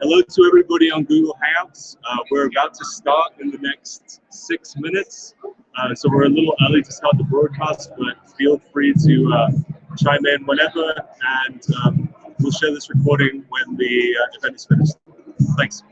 Hello to everybody on Google Hangouts. We're about to start in the next 6 minutes. So we're a little early to start the broadcast, but feel free to chime in whenever, and we'll share this recording when the event is finished. Thanks.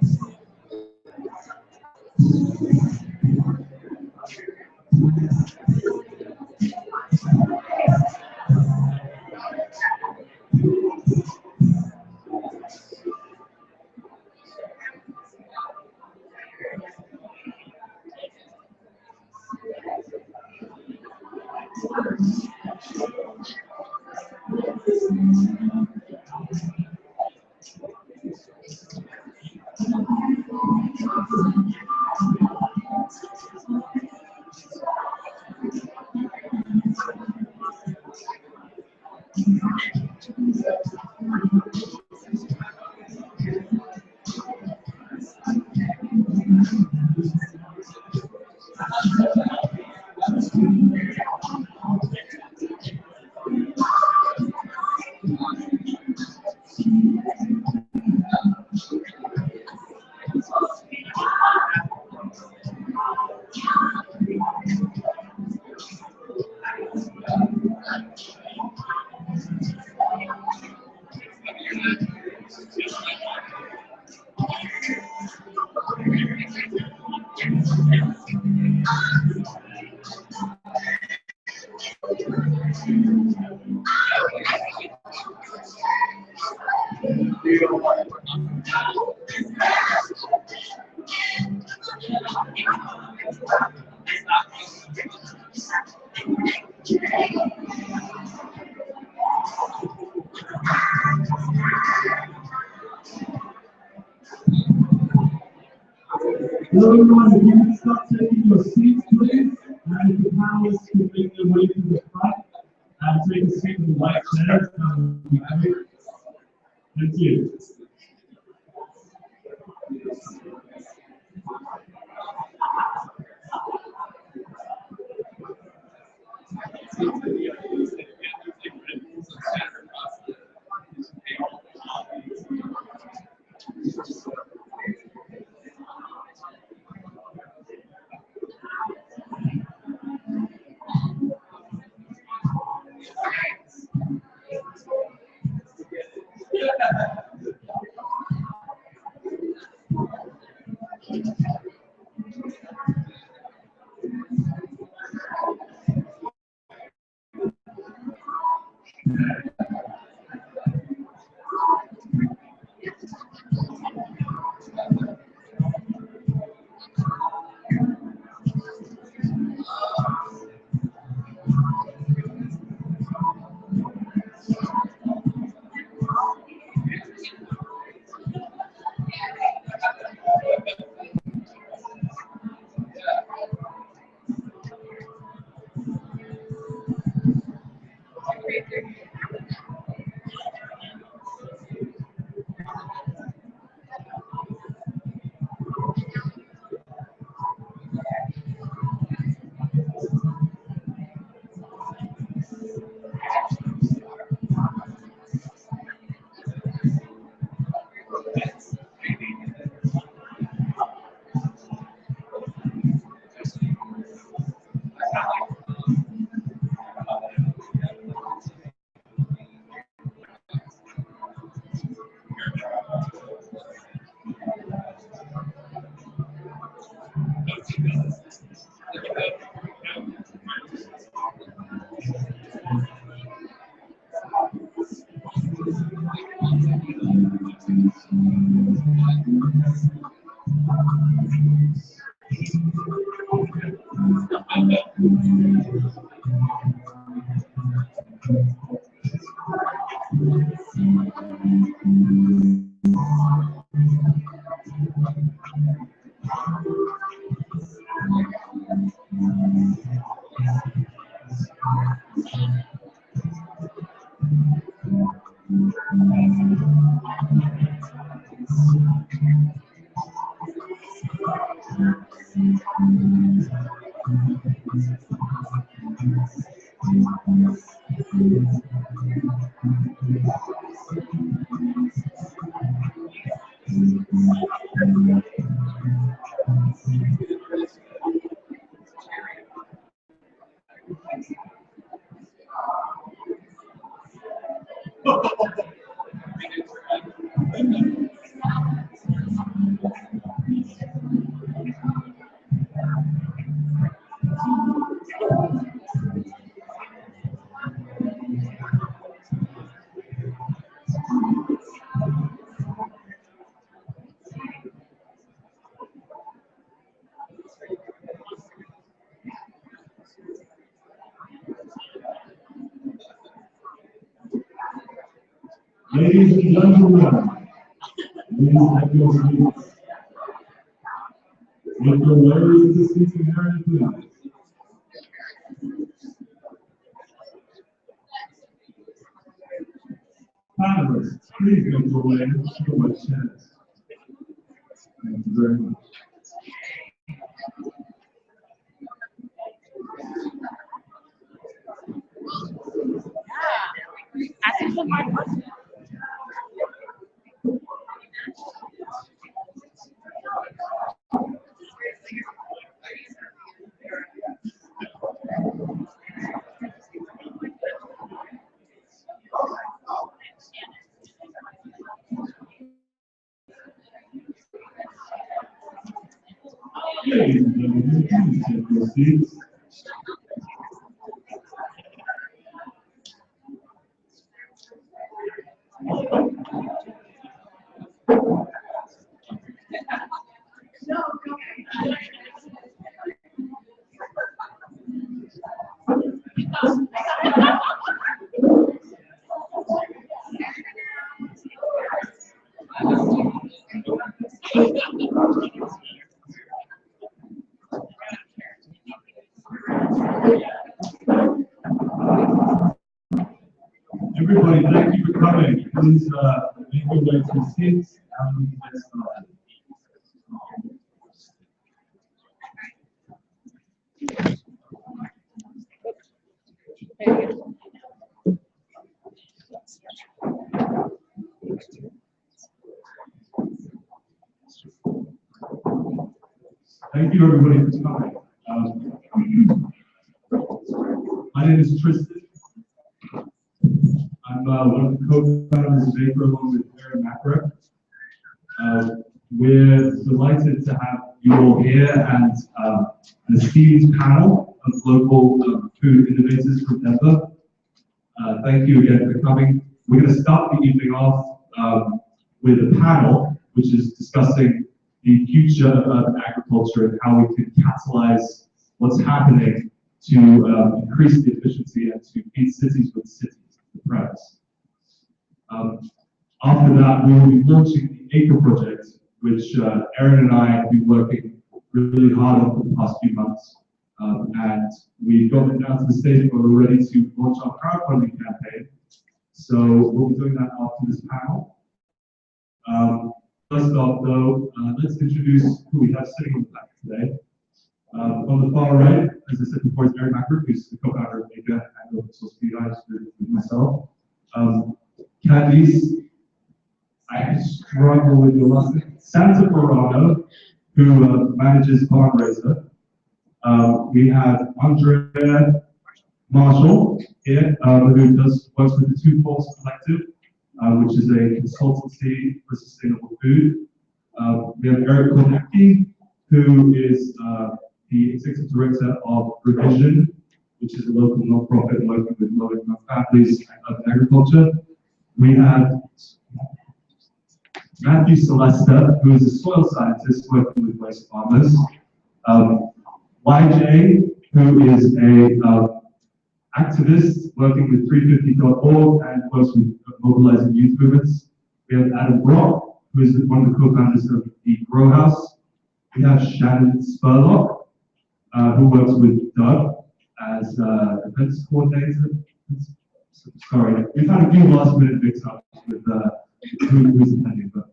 Hello everyone, if you can start taking your seats please, and if the panelists can make their way to the front and take a seat in the white chairs, that would be great. Thank you. Ladies and gentlemen, please have your seats. Make your way to the seating area, please. Panelists, please make your way to your chairs. Thank you very much. Asking some hard questions. Ladies and gentlemen, please take your seats. Everybody, thank you for coming. Please make your way to your seats and we can get started. Thank you, everybody, for coming. My name is Tristan. I'm one of the co-founders of AKER along with AKER. We're delighted to have you all here and an esteemed panel of local food innovators from Denver. Thank you again for coming. We're going to start the evening off with a panel which is discussing the future of urban agriculture and how we can catalyze what's happening to increase the efficiency and to feed cities with cities. After that, we will be launching the AKER project, which Erin and I have been working really hard on for the past few months. And we've gotten down to the stage where we're ready to launch our crowdfunding campaign. So we'll be doing that after this panel. First off, though, let's introduce who we have sitting on the panel today. On the far right, as I said before, is Erin Macker, who's the co-founder of AKER and open source food with myself. Candice, I struggle with your last name, Santa Porano, who manages Farmraiser. We have Andrea Marshall here, who works with the Two Forks Collective, which is a consultancy for sustainable food. We have Eric Kornecki, who is the executive director of Revision, which is a local nonprofit working with low-income families and urban agriculture. We have Matthew Celesta, who is a soil scientist working with waste farmers. YJ, who is a activist working with 350.org and works with mobilizing youth movements. We have Adam Brock, who is one of the co-founders of the Grow House. We have Shannon Spurlock, who works with Doug as events coordinator. Sorry, we've had a few last minute mix-ups with who's attending, but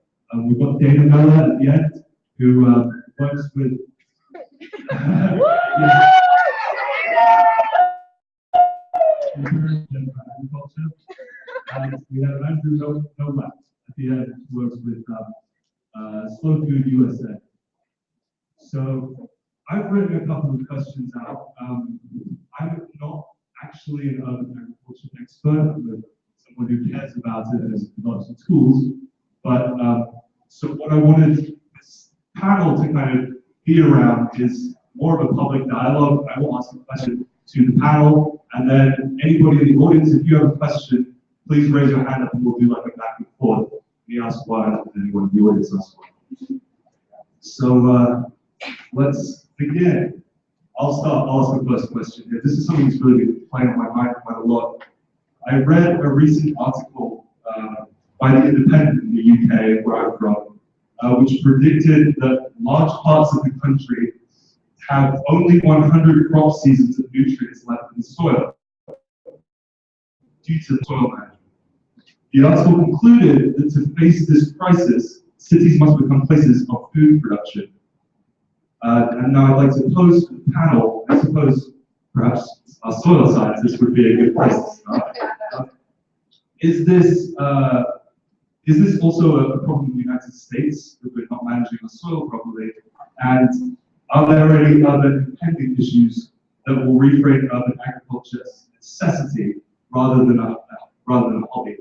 we've got Dana Miller at the end, who works with. agriculture. And we have Andrew Nowak at the end, who works with Slow Food USA. So I've written a couple of questions out. I'm not actually an urban agriculture expert, but someone who cares about it and has developed some tools. But so what I wanted this panel to kind of be around is more of a public dialogue. I will ask a question to the panel, and then anybody in the audience, if you have a question, please raise your hand up and we'll do like a back and forth. Me ask one, and anyone in the audience ask one. So let's begin. I'll ask the first question here. This is something that's really been playing on my mind quite a lot. I read a recent article by The Independent in the UK, where I'm from, which predicted that large parts of the country have only 100 crop seasons of nutrients left in the soil due to soil management. The article concluded that to face this crisis, cities must become places of food production. And now I'd like to pose to the panel, I suppose perhaps our soil scientists would be a good place to start. Is this also a problem in the United States, that we're not managing our soil properly? And are there any other impending issues that will reframe urban agriculture as a necessity rather than a hobby?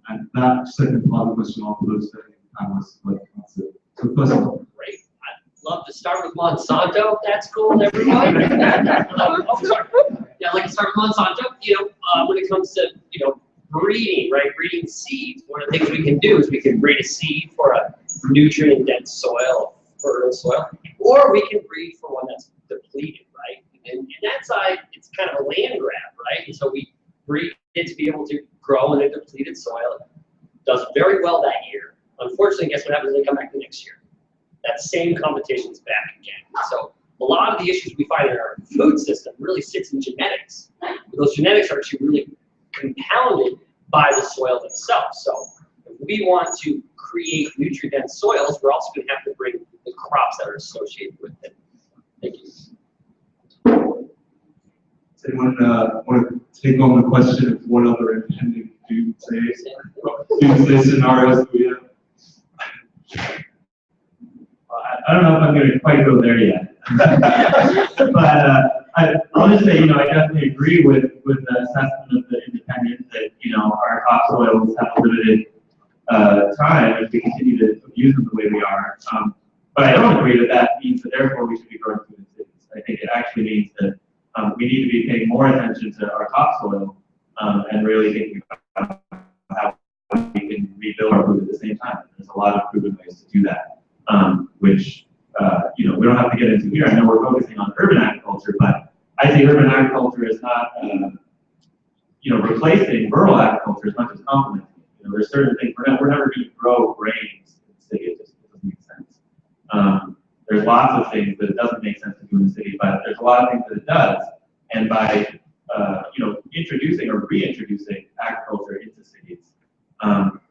And that second part of the question I'll pose to the panelists like to answer. So first of all, great. I'd love to start with Monsanto, if that's cool with everyone. Sorry. Yeah, I'd like to start with Monsanto. When it comes to, breeding, right? Breeding seeds. One of the things we can do is we can breed a seed for a nutrient-dense soil, fertile soil, or we can breed for one that's depleted, right? And that side, it's kind of a land grab, right? And so we breed it to be able to grow in a depleted soil. It does very well that year. Unfortunately, guess what happens when they come back the next year? That same competition is back again. So a lot of the issues we find in our food system really sits in genetics. But those genetics are actually really compounded by the soil itself. So if we want to create nutrient-dense soils, we're also going to have to bring the crops that are associated with it. Thank you. Does anyone want to take on the question of what other impending doomsday scenarios do we have? I don't know if I'm going to quite go there yet. But I'll just say, I definitely agree with the assessment of the Independent that, our topsoils have a limited time if we continue to use them the way we are. But I don't agree that that means that therefore we should be growing food in cities. I think it actually means that we need to be paying more attention to our topsoil and really thinking about how we can rebuild our food at the same time. There's a lot of proven ways to do that, which we don't have to get into here. I know we're focusing on urban agriculture, but I think urban agriculture is not replacing rural agriculture as much as complementing. There's certain things we're never going to grow grains in the city. It just doesn't make sense. There's lots of things that it doesn't make sense to do in the city, but there's a lot of things that it does. And by introducing or reintroducing agriculture into cities,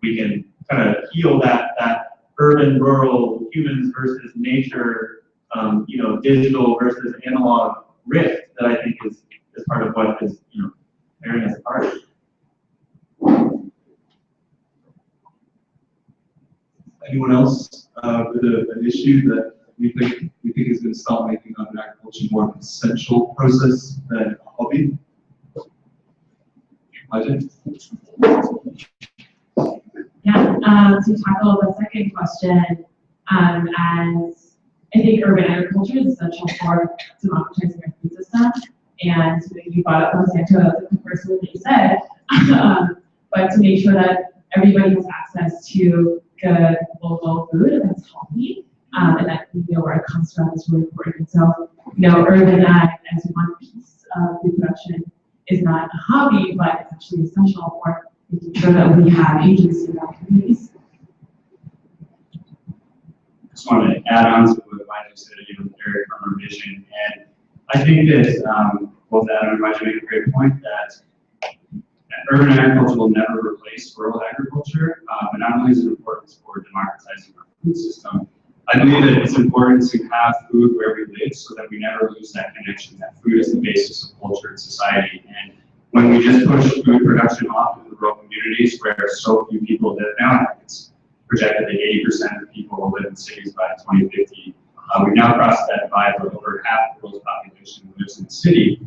we can kind of heal that urban-rural humans versus nature, digital versus analog rift that I think is part of what is tearing us apart. Anyone else with an issue that we think is going to start making urban agriculture more of an essential process than a hobby? Imagine. Yeah, to tackle the second question, as I think urban agriculture is essential for democratizing our food system, and you brought up Monsanto as the first one that you said, but to make sure that everybody has access to good local food that's healthy, and that we know where it comes from is really important. And so, urban ag as one piece of food production is not a hobby, but it's actually essential for making sure that we have agency in our communities. I just want to add on to what Elijah said, Eric from our vision. And I think that both Adam and Elijah make a great point that urban agriculture will never replace rural agriculture. But not only is it important for democratizing our food system, I believe that it's important to have food where we live so that we never lose that connection, that food is the basis of culture and society. And when we just push food production off into the rural communities where so few people live now, it's projected that 80% of people will live in cities by 2050. We've now crossed that divide where over half the world's population lives in the city.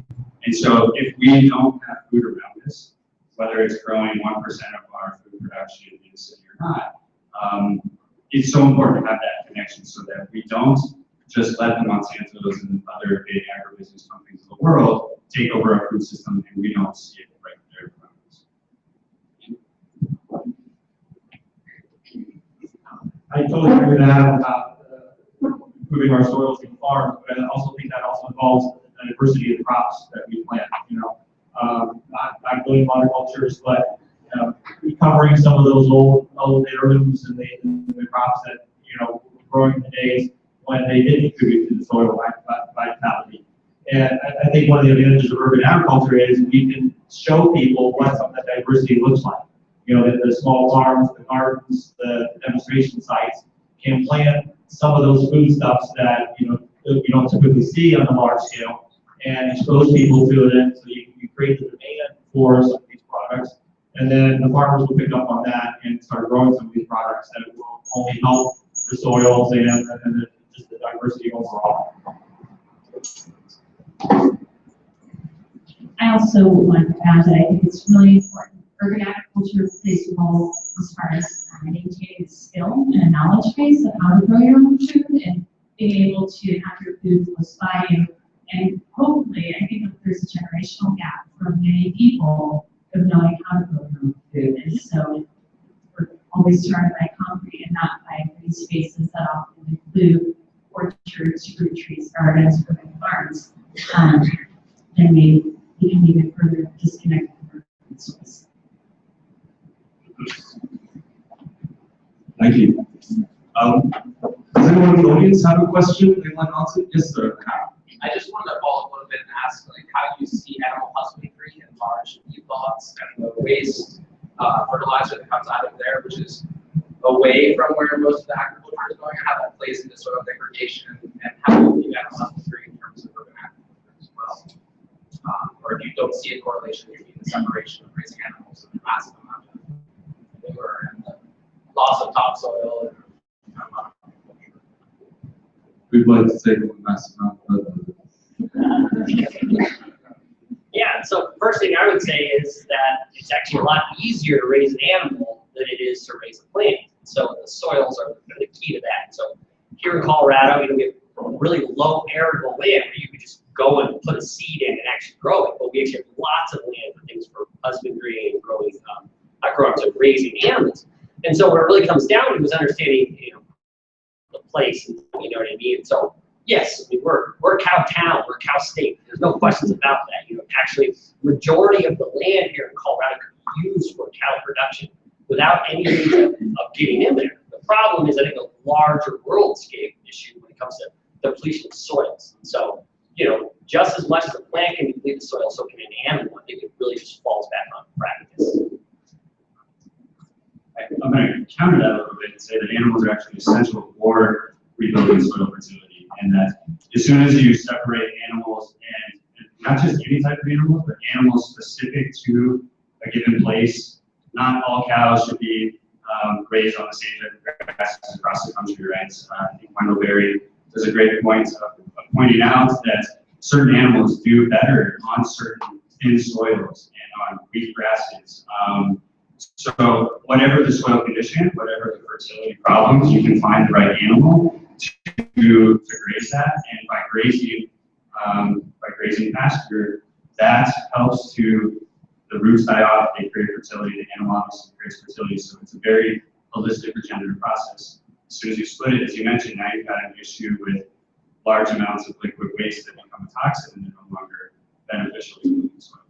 And so if we don't have food around us, whether it's growing 1% of our food production in the city or not, it's so important to have that connection so that we don't just let the Monsantos and other big agribusiness companies in the world take over our food system and we don't see it right there in front of us. I totally agree with that about improving our soils and farms, but I also think that also involves the diversity of the crops that we plant. You know, not building monocultures, but recovering some of those old heirlooms and the crops that were growing in the days when they did contribute to the soil vitality. And I think one of the advantages of urban agriculture is we can show people what some of that diversity looks like. You know, the small farms, the gardens, the demonstration sites can plant some of those foodstuffs that you don't typically see on a large scale, and expose people to it. So you create the demand for some of these products, and then the farmers will pick up on that and start growing some of these products that will only help the soils and just the diversity overall. I also want to add that I think it's really important. Urban agriculture plays a role as far as maintaining the skill and a knowledge base of how to grow your own food and being able to have your food close by you. And hopefully, I think there's a generational gap for many people of knowing how to grow their own food. And so we're always surrounded by concrete and not by green spaces that often include orchards, fruit trees, gardens, urban farms. And we can even further disconnect from our food source. Thank you. Does anyone in the audience have a question they'd like answered? Yes, sir. I just wanted to follow up a little bit and ask how you see animal husbandry and large feedlots and the waste fertilizer that comes out of there, which is away from where most of the agriculture is going, how that plays into soil degradation, and how you view animal husbandry in terms of urban agriculture as well. Or if you don't see a correlation between the separation of raising animals and the massive amount of manure and the loss of topsoil and We'd like to take a massive amount of Yeah, so first thing I would say is that it's actually a lot easier to raise an animal than it is to raise a plant. So the soils are the key to that. So here in Colorado, we have really low arable land where you could just go and put a seed in and actually grow it. But we actually have lots of land for things for husbandry and growing, raising animals. And so what it really comes down to is understanding, the place, you know what I mean? So yes, I mean, we're cow town, we're cow state. There's no questions about that. Actually, majority of the land here in Colorado could be used for cow production without any need of getting in there. The problem is, I think, a larger world-scape issue when it comes to depletion of soils. So, just as much as a plant can deplete the soil, so can an animal. I think it really just falls back on practice. I'm going to counter that a little bit and say that animals are actually essential for rebuilding soil fertility, and that as soon as you separate animals, and not just any type of animals, but animals specific to a given place, not all cows should be raised on the same type of grasses across the country, right? I think Wendell Berry does a great point of pointing out that certain animals do better on certain thin soils and on wheat grasses. So whatever the soil condition, whatever the fertility problems, you can find the right animal to graze that, and by grazing pasture, that helps to the roots die off, they create fertility, the animal obviously creates fertility, so it's a very holistic regenerative process. As soon as you split it, as you mentioned, now you've got an issue with large amounts of liquid waste that become a toxin and they're no longer beneficial to the soil.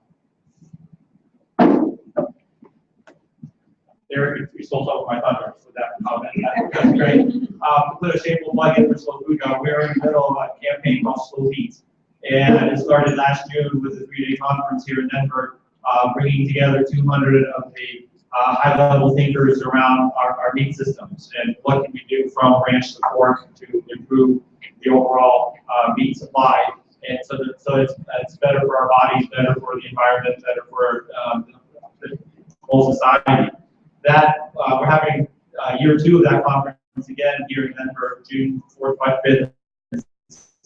Eric, you stole some of my thunder with that comment. That's great. To put a shameful plug in for Slow Food Go, we're in the middle of a campaign called Slow Feet. And it started last June with a 3-day conference here in Denver, bringing together 200 of the high-level thinkers around our meat systems and what can we do from ranch to fork to improve the overall meat supply. And so it's better for our bodies, better for the environment, better for the whole society. That we're having year 2 of that conference again here in Denver, June 4th, 5th, and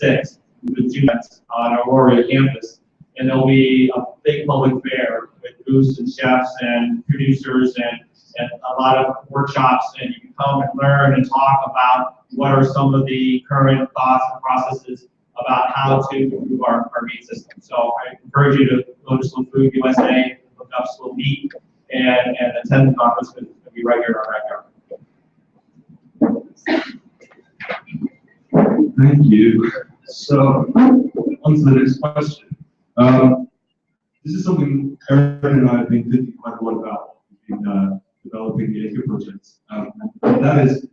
6th. We've been doing that on our Aurora campus. And there'll be a big public fair with booths and chefs and producers and a lot of workshops, and you can come and learn and talk about what are some of the current thoughts and processes about how to improve our meat system. So I encourage you to go to Slow Food USA, look up Slow Meat, and attend the conference. It's going to be right here in our backyard. Thank you. So, on to the next question. This is something Aaron and I have been thinking quite a lot about in developing the AKER projects. And that is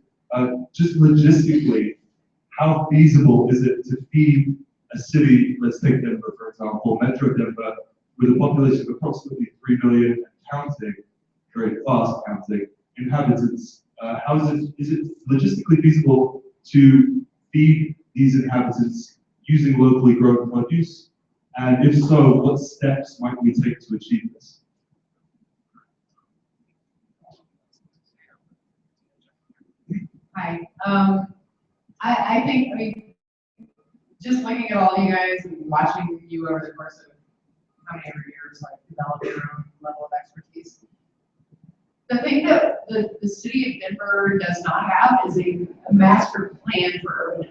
just logistically, how feasible is it to feed a city, let's take Denver for example, Metro Denver, with a population of approximately 3 million and counting, very fast counting, inhabitants. Is it logistically feasible to feed these inhabitants using locally grown produce? And if so, what steps might we take to achieve this? Hi. I think, just looking at all you guys and watching you over the course of how many ever years, like develop your own level of expertise. The thing that the city of Denver does not have is a master plan for urban.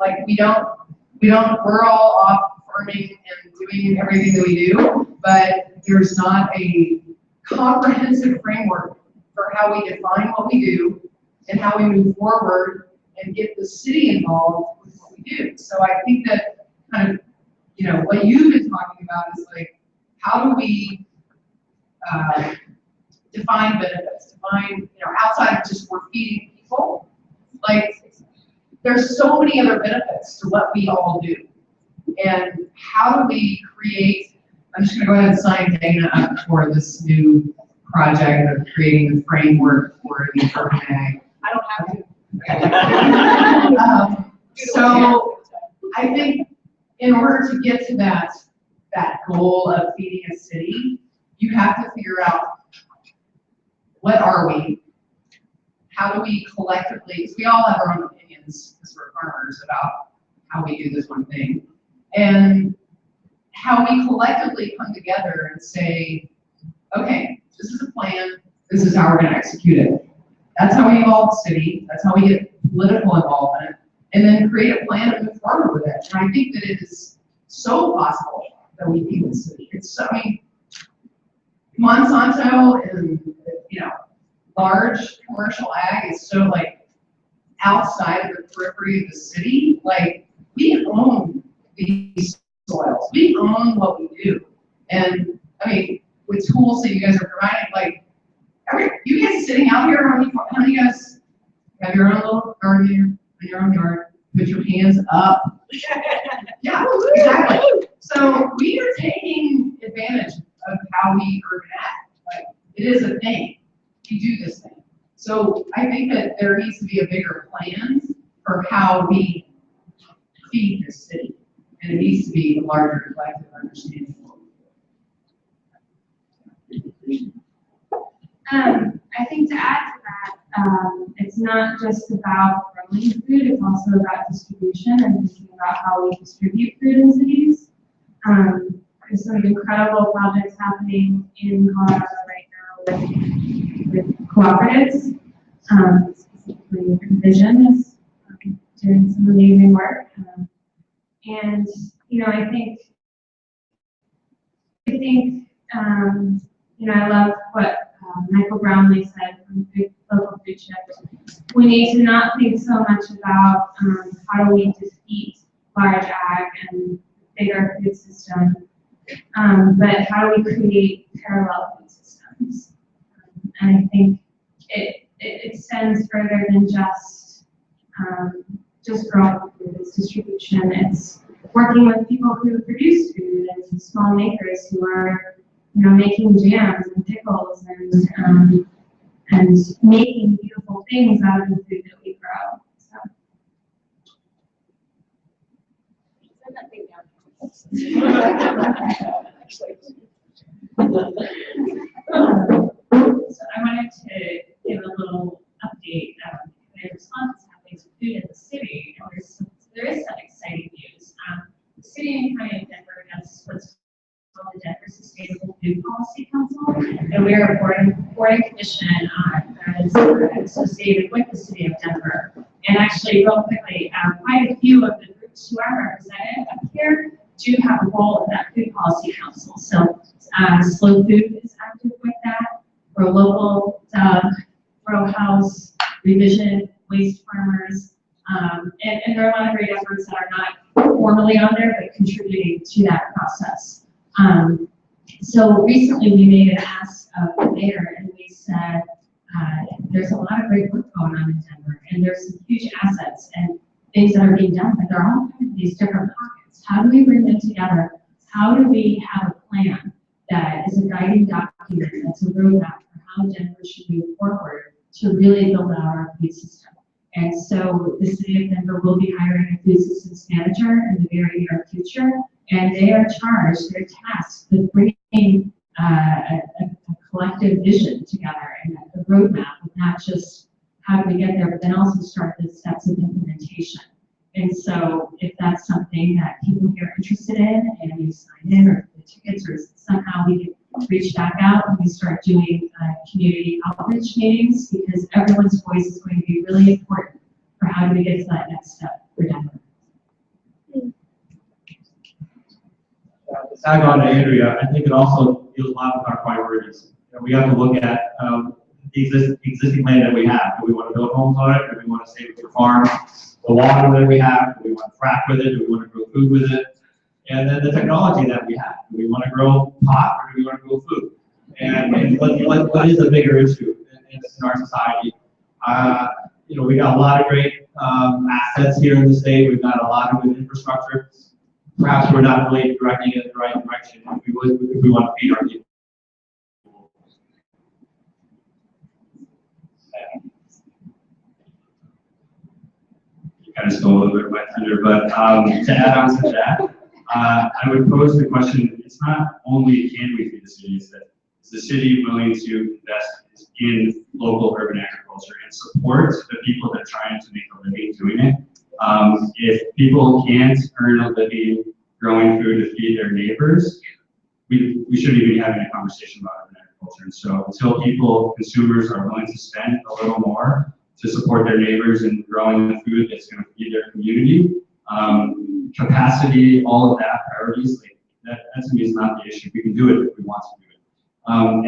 Like we're all off farming and doing everything that we do, but there's not a comprehensive framework for how we define what we do and how we move forward and get the city involved with what we do. So I think that kind of, what you've been talking about is like, how do we define benefits, outside of just we're feeding people, like there's so many other benefits to what we all do. And how do we create, I'm just gonna go ahead and sign Dana up for this new project of creating the framework for the urban ag. I don't have to. So I think in order to get to that goal of feeding a city, you have to figure out what are we, how do we collectively, because we all have our own opinions because we're farmers about how we do this one thing, and how we collectively come together and say, okay, this is a plan, this is how we're going to execute it. That's how we involve the city, that's how we get political involvement, and then create a plan and move forward with it. And I think that it is so possible that we feed the city. It's so, Monsanto and, large commercial ag is so like outside of the periphery of the city. Like we own these soils, we own what we do. And with tools that you guys are providing, like you guys sitting out here, how many of you guys have your own little garden in your own yard? Put your hands up. Yeah, exactly. So we are taking advantage of how we urban act. Like it is a thing. We do this thing. So I think that there needs to be a bigger plan for how we feed this city. And it needs to be a larger collective understanding. I think to add to that, it's not just about growing food, it's also about distribution and thinking about how we distribute food in cities. There's some incredible projects happening in Colorado right now with cooperatives. Specifically, Vision is doing some amazing work. And I think I love what Michael Brownlee said from Local Food Shift. We need to not think so much about how do we defeat large ag and bigger food system, but how do we create parallel food systems? And I think it extends further than just growing food. It's distribution. It's working with people who produce food and small makers who are making jams and pickles and making beautiful things out of the food that we grow. So. Send that thing down. So I wanted to give a little update in response to happening with food in the city. And there is some exciting news. The city and county of Denver has what's called the Denver Sustainable Food Policy Council, and we are a boarding commission that is associated with the city of Denver. And actually, real quickly, quite a few of the groups who are represented up here do have a role in that food policy council. So Slow Food is active with that. Grow Local, Grow House, Revision, Waste Farmers, and there are a lot of great efforts that are not formally on there, but contributing to that process. So recently we made an ask of the mayor, and we said, there's a lot of great work going on in Denver, and there's some huge assets and things that are being done, but they're all kind of these different pockets. How do we bring them together? How do we have a plan that is a guiding document, that's a roadmap for how Denver should move forward to really build out our food system? And so the city of Denver will be hiring a food systems manager in the very near future, and they are charged, they're tasked with bringing a collective vision together and a roadmap of not just how do we get there, but then also start the steps of implementation. And so if that's something that people here are interested in and you sign in or the tickets or somehow we can reach back out and we start doing community outreach meetings, because everyone's voice is going to be really important for how do we get to that next step for Denver. To tag on to Andrea, I think it also deals a lot with our priorities. You know, we have to look at the existing land that we have. Do we want to build homes on it? Do we want to save it for farms? The water that we have, do we want to frack with it? Do we want to grow food with it? And then the technology that we have. Do we want to grow pot or do we want to grow food? And what is a bigger issue in our society? You know, we got a lot of great assets here in the state. We've got a lot of good infrastructure. Perhaps we're not really directing it in the right direction if we want to feed our people. Kind of stole a little bit of my thunder, but to add on to that, I would pose the question, it's not only can we feed the city, it's that is the city willing to invest in local urban agriculture and support the people that are trying to make a living doing it. If people can't earn a living growing food to feed their neighbors, we shouldn't even be having a conversation about urban agriculture. And so until people, consumers are willing to spend a little more to support their neighbors and growing the food that's going to feed their community, capacity, all of that, priorities, like that to me is not the issue. We can do it if we want to do it.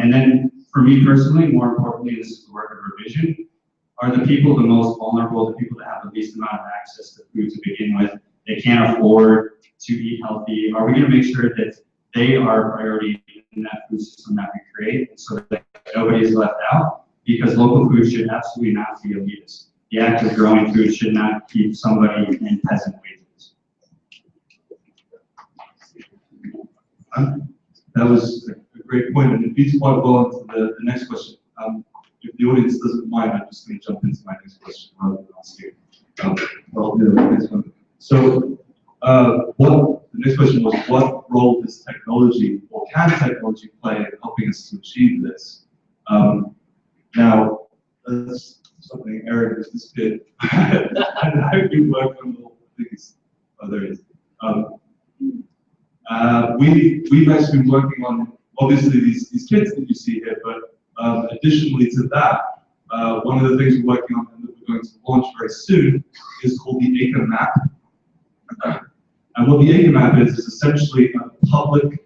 And then for me personally, more importantly, this is the work of Revision, are the people the most vulnerable, the people that have the least amount of access to food to begin with. They can't afford to eat healthy. Are we going to make sure that they are a priority in that food system that we create, and so that nobody is left out? Because local food should absolutely not be elitist. The act of growing food should not keep somebody in peasant wages. That was a great point, and it leads quite well into the next question. If the audience doesn't mind, I'm just going to jump into my next question rather than ask you. Well, yeah, the next one. So, the next question was, what role does technology, or can technology play in helping us to achieve this? Now, that's something Eric has disappeared. And I've been working on all things. Oh, there it is. We've actually been working on, obviously, these kits that you see here, but additionally to that, one of the things we're working on and that we're going to launch very soon is called the AKER map. And what the AKER map is essentially a public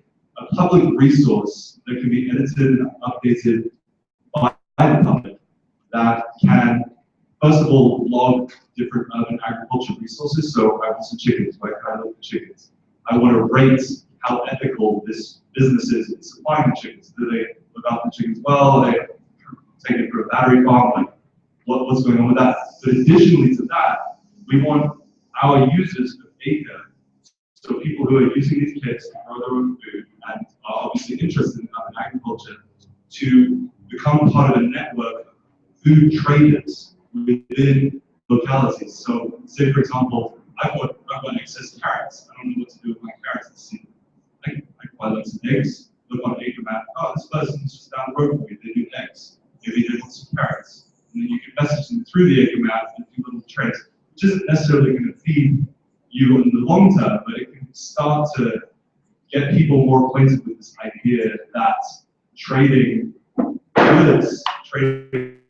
resource that can be edited and updated by the public that can, first of all, log different urban agriculture resources. So I want some chickens, where can I look for chickens? I want to rate how ethical this business is in supplying the chickens. Do they look after the chickens well? Are they taking it for a battery farm? Like, what's going on with that? But additionally to that, we want our users of AKER, so people who are using these kits to grow their own food and are obviously interested in urban agriculture, to become part of a network of food traders within localities. So say, for example, I'm I've got excess carrots. I don't know what to do with my carrots this season. I can buy lots of eggs, look on AKER map, oh, this person's just down the road from me, they do eggs. Maybe they want some carrots. And then you can message them through the AKER map and do little trades, which isn't necessarily going to feed you in the long term, but it can start to get people more acquainted with this idea that trading goods, trading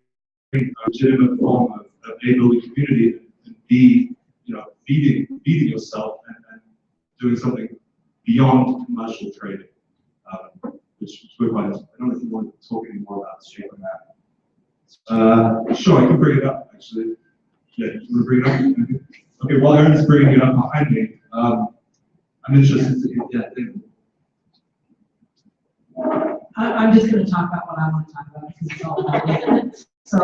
a legitimate form of A, building community, and B, feeding yourself and doing something beyond commercial trading, which we're quite interested. I don't know if you want to talk any more about the shape of that. Sure, I can bring it up actually. Yeah, you want to bring it up? Okay, while Aaron's bringing it up behind me, I'm interested to hear. I'm just going to talk about what I want to talk about because it's all about me. So,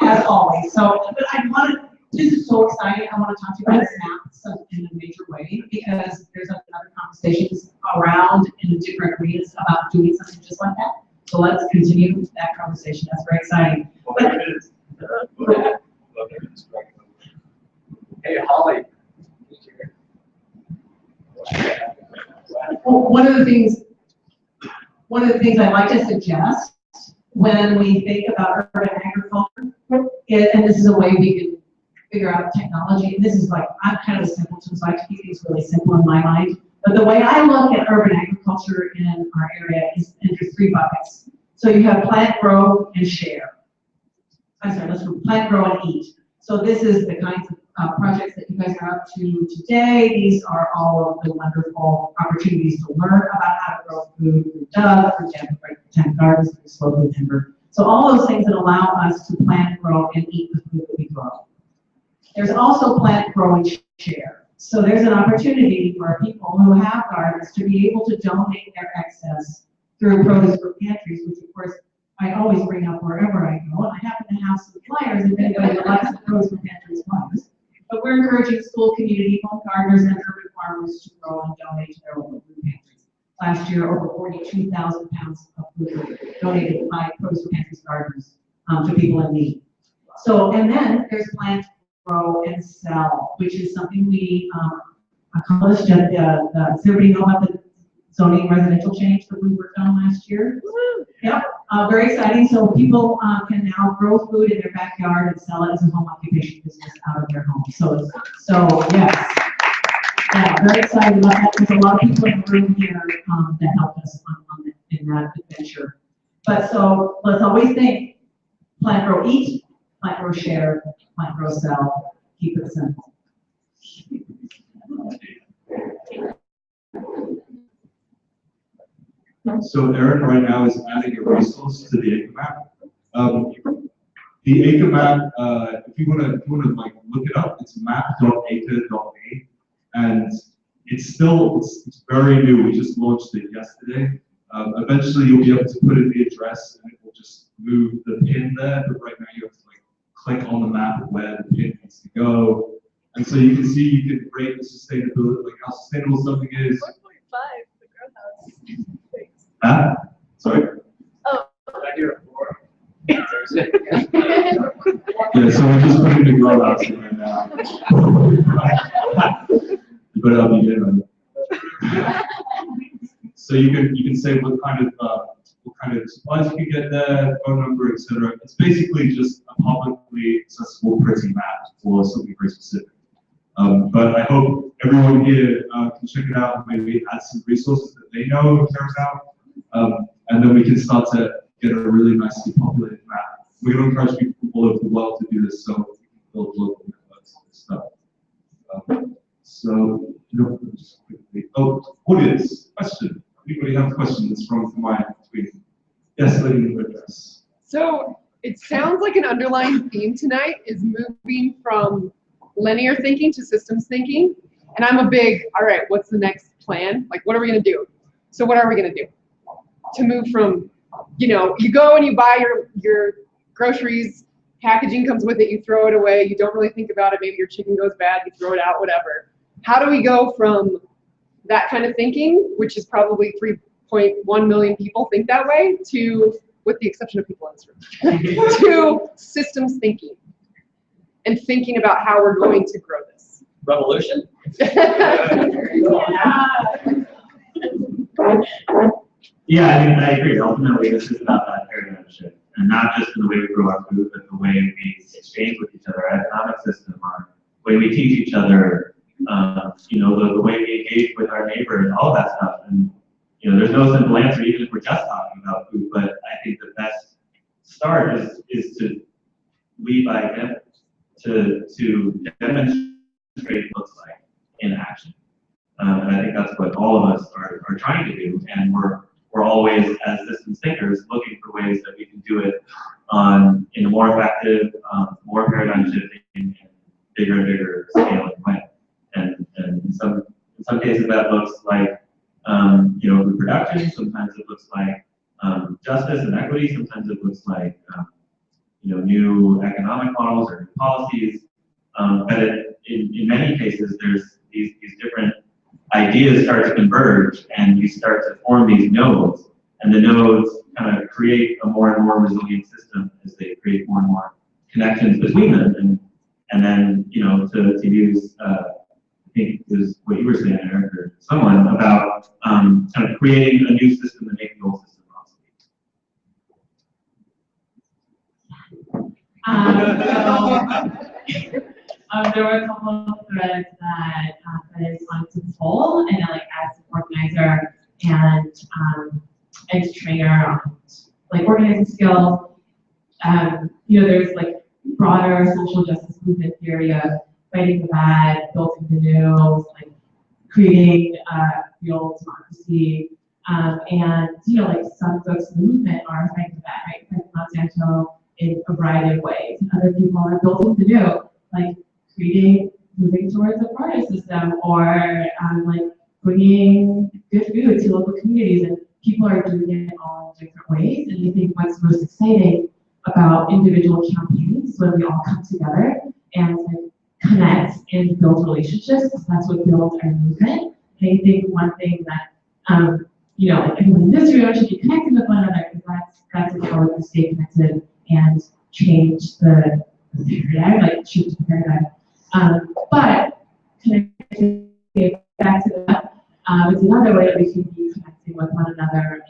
as always. So, but this is so exciting. I want to talk to you about math in a major way because there's another conversations around in different arenas about doing something just like that. So let's continue that conversation. That's very exciting. Hey, Holly. Well, one of the things I'd like to suggest when we think about urban agriculture, and this is a way we can figure out technology, and this is like, I'm kind of a simpleton, so I like to keep things really simple in my mind. But the way I look at urban agriculture in our area is into 3 buckets. So you have plant, grow, and share. I'm sorry, let's do plant, grow, and eat. So this is the kinds of projects that you guys are up to today. These are all of the wonderful opportunities to learn about how to grow food through Doug, through Botanic Gardens, through Slow Food Timber. So all those things that allow us to plant, grow, and eat the food that we grow. There's also plant, grow, and share. So there's an opportunity for people who have gardens to be able to donate their excess through produce for pantries, which of course I always bring up wherever I go, and I happen to have some flyers if anybody likes the produce for pantries flyers. But we're encouraging school, community, home gardeners, and urban farmers to grow and donate to their local food pantries. Last year, over 42,000 pounds of food were donated by produce for pantries gardeners to people in need. So, and then there's plant, grow, and sell, which is something we accomplished. Does everybody know about the zoning residential change that we worked on last year? Yep, very exciting. So people can now grow food in their backyard and sell it as a home occupation business out of their home. So yes, yeah, very excited about that. There's a lot of people in the room here that helped us in that adventure. But so let's always think: plant, grow, eat; plant, grow, share; plant, grow, sell. Keep it simple. So Aaron right now is adding a resource to the AKER map. The AKER map, if you want to like look it up, it's map.aker.me, and it's very new. We just launched it yesterday. Eventually, you'll be able to put in the address, and it will just move the pin there. But right now, you have to like click on the map of where the pin needs to go, and so you can see you can rate the sustainability, like how sustainable something is. 1.5, the grow house. Sorry? Oh. I hear it more. Yeah, so we're just putting the grow house in right now. You better help me get it. So you can say what kind of supplies you can get there, phone number, etc. It's basically just a publicly accessible pretty map for something very specific. But I hope everyone here can check it out and maybe add some resources that they know care about. And then we can start to get a really nicely populated map. We're going to encourage people all over the world to do this, so we can build local networks and stuff. Just quickly. Oh, audience, question. Anybody have questions from my tweet? Yes, lady in the red dress. So it sounds like an underlying theme tonight is moving from linear thinking to systems thinking. And I'm a big, all right, what's the next plan? Like, what are we going to do? So what are we going to do? To move from, you go and you buy your groceries, packaging comes with it, you throw it away, you don't really think about it, maybe your chicken goes bad, you throw it out, whatever. How do we go from that kind of thinking, which is probably 3.1 million people think that way, to, with the exception of people in this room, to systems thinking and thinking about how we're going to grow this? revolution. Yeah, I mean, I agree. Ultimately, this is about that paradigm shift, and not just in the way we grow our food, but the way we exchange with each other, our economic system, our way we teach each other, you know, the way we engage with our neighbor and all that stuff. And, you know, there's no simple answer, even if we're just talking about food, but I think the best start is to lead by example, to demonstrate what it looks like in action. And I think that's what all of us are trying to do, and we're always, as systems thinkers, looking for ways that we can do it in a more effective, more paradigm shifting, and bigger and bigger scale and way. And in some cases that looks like you know, reproduction. Sometimes it looks like justice and equity. Sometimes it looks like you know, new economic models or new policies. But in many cases, there's these different ideas start to converge, and you start to form these nodes, and the nodes kind of create a more and more resilient system as they create more and more connections between them. And then, you know, to use, I think it was what you were saying, Eric, or someone, about kind of creating a new system and making the old system obsolete. There were a couple of threads that I responded to the poll, and I, like, as an organizer and trainer on, like, organizing skills, you know, there's, like, broader social justice movement theory of fighting the bad, building the new, like, creating real democracy, and, you know, like, some folks in the movement are fighting the bad, right? Like Monsanto in a variety of ways, and other people are building the new, like moving towards a barter system, or like bringing good food to local communities, and people are doing it all in different ways. And I think what's most exciting about individual campaigns when we all come together and like, connect and build relationships, because that's what builds our movement. And I think one thing that you know, like everyone in this room should be connecting with one another, because that's how we stay connected and change the paradigm, like change the paradigm. But connecting back to that is another way that we can be connecting with one another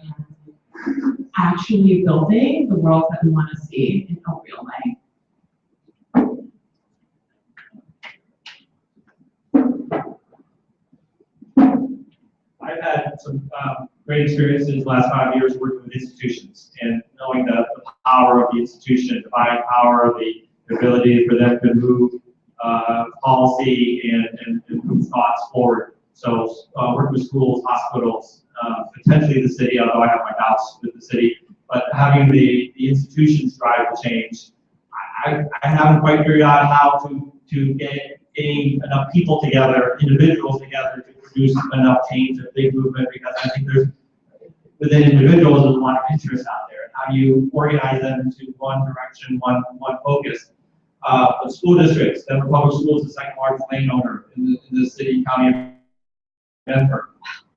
and actually building the world that we want to see in a real way. I've had some great experiences the last 5 years working with institutions and knowing the power of the institution, the buying power, the ability for them to move policy and move thoughts forward. So working with schools, hospitals, potentially the city, although I have my doubts with the city, but having the institutions drive the change. I haven't quite figured out how to getting enough people together, individuals together, to produce enough change, a big movement, because I think there's, within individuals, there's a lot of interest out there. How do you organize them into one direction, one focus? The school districts, Denver Public Schools is the second largest landowner in the city, county of Denver.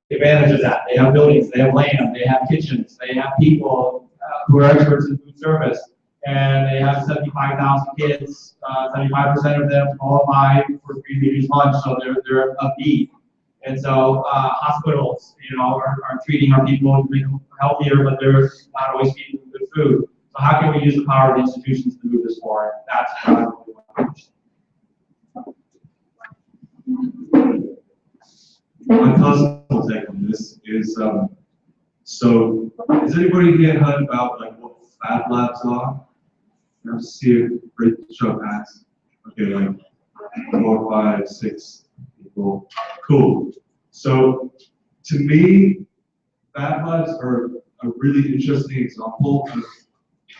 The advantage of that, they have buildings, they have land, they have kitchens, they have people who are experts in food service, and they have 75,000 kids. 75% of them qualify for free reduced lunch, so they're a B. And so hospitals, you know, are treating our people to make them healthier, but they're not always feeding them good food. So how can we use the power of the institutions to move this forward? That's what I really want to My personal take on this is, so has anybody here heard about like what Fab Labs are? I just see a great show of hands. Okay, like 4, 5, 6 people. Cool. So to me, Fab Labs are a really interesting example of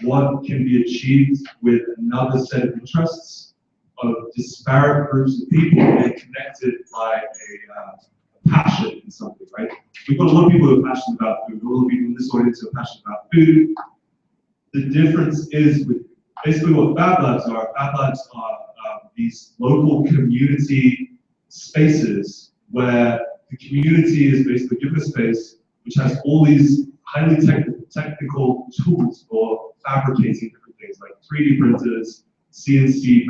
what can be achieved with another set of interests of disparate groups of people being connected by a passion in something, right? We've got a lot of people who are passionate about food. A lot of people in this audience who are passionate about food. The difference is with basically what Fab Labs are. Fab Labs are these local community spaces where the community is basically given a space which has all these highly technical tools for fabricating different things like 3D printers, CNC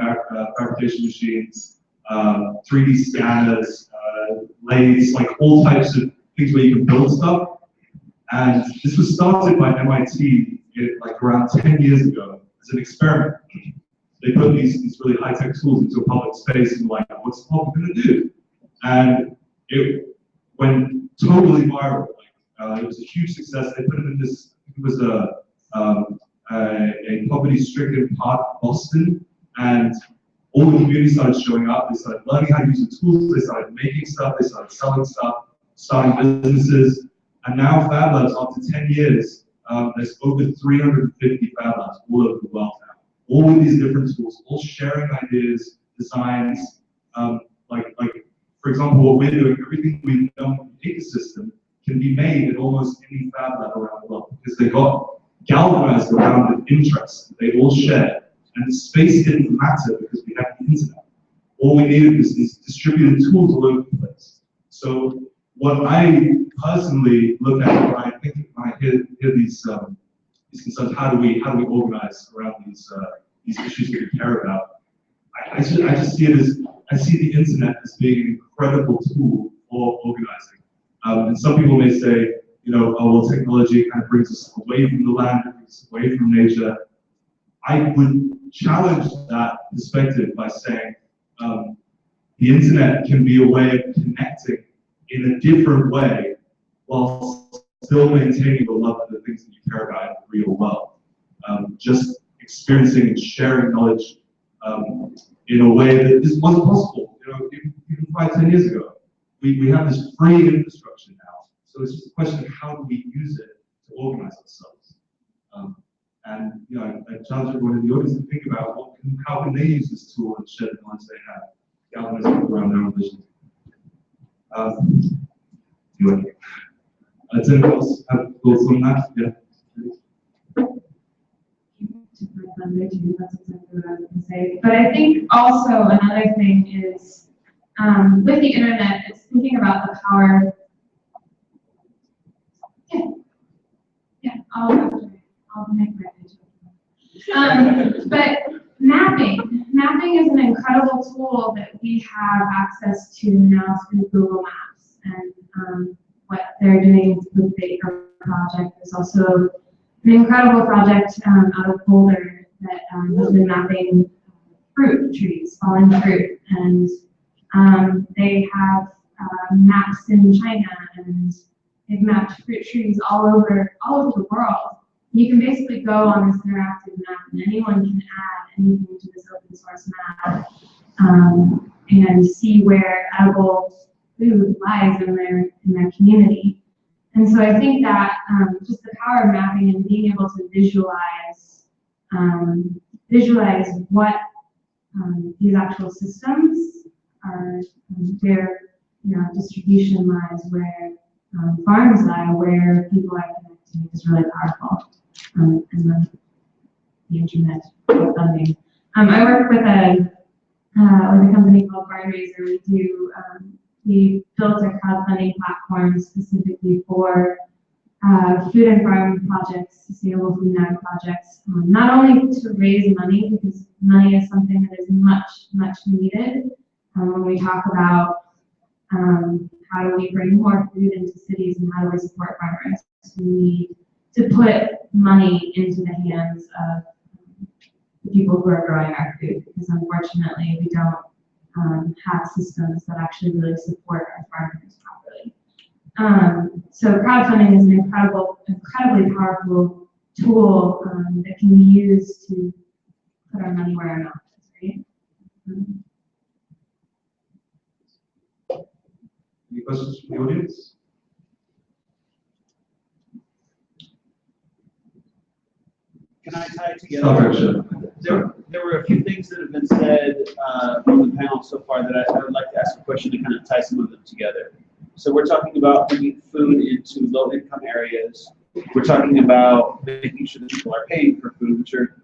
fabrication machines, 3D scanners, lathes, like all types of things where you can build stuff. And this was started by MIT like around 10 years ago as an experiment. They put these really high-tech tools into a public space and like, what's the public going to do? And it went totally viral. Like, it was a huge success. They put it in this, it was a poverty-stricken part of Boston, and all the community started showing up. They started learning how to use the tools. They started making stuff. They started selling stuff, starting businesses. And now Fab Labs, after 10 years, there's over 350 Fab Labs all over the world now. All of these different tools, all sharing ideas, designs. Like for example, what we're doing, everything we know in the ecosystem can be made in almost any Fab Lab around the world because they got galvanized around an interest they all shared. And the space didn't matter because we had the internet. All we needed was these distributed tools all over the place. So what I personally look at when I hear these concerns, how do we organize around these issues that we care about? I just see it as, I see the internet as being an incredible tool for organizing. And some people may say, you know, oh well, technology kind of brings us away from the land, brings us away from nature. I would challenge that perspective by saying the internet can be a way of connecting in a different way while still maintaining the love for the things that you care about in the real world. Just experiencing and sharing knowledge in a way that this wasn't possible, you know, even 5-10 years ago. We have this free infrastructure now, so it's just a question of how do we use it to organize ourselves. And you know, I challenge everyone in the audience to think about how can they use this tool and share the knowledge they have, galvanize people around their own vision. Anyway, does anyone else have thoughts on that? Yeah. That's exactly what I was going to say. But I think also another thing is with the internet, it's thinking about the power. Yeah, I'll make my page. But mapping is an incredible tool that we have access to now through Google Maps, and what they're doing with the AKER project is also an incredible project out of Boulder that has been mapping fruit trees, falling fruit, and they have maps in China, and they've mapped fruit trees all over the world. You can basically go on this interactive map, and anyone can add anything to this open source map and see where edible food lies in their community. And so I think that just the power of mapping and being able to visualize what these actual systems are, where distribution lies, where farms lie, where people are connecting is really powerful. And then the internet funding. I work with a company called Barnraiser. We built a crowdfunding platform specifically for food and farm projects, sustainable food and ag projects, not only to raise money, because money is something that is much, much needed. When we talk about how do we bring more food into cities and how do we support farmers, we need to put money into the hands of the people who are growing our food, because unfortunately we don't have systems that actually really support our farmers properly. So crowdfunding is an incredibly powerful tool that can be used to put our money where our mouth is, right? Any questions from the audience? Can I tie it together? There were a few things that have been said from the panel so far that I would like to ask a question to kind of tie some of them together. So we're talking about bringing food into low-income areas. We're talking about making sure that people are paying for food, which are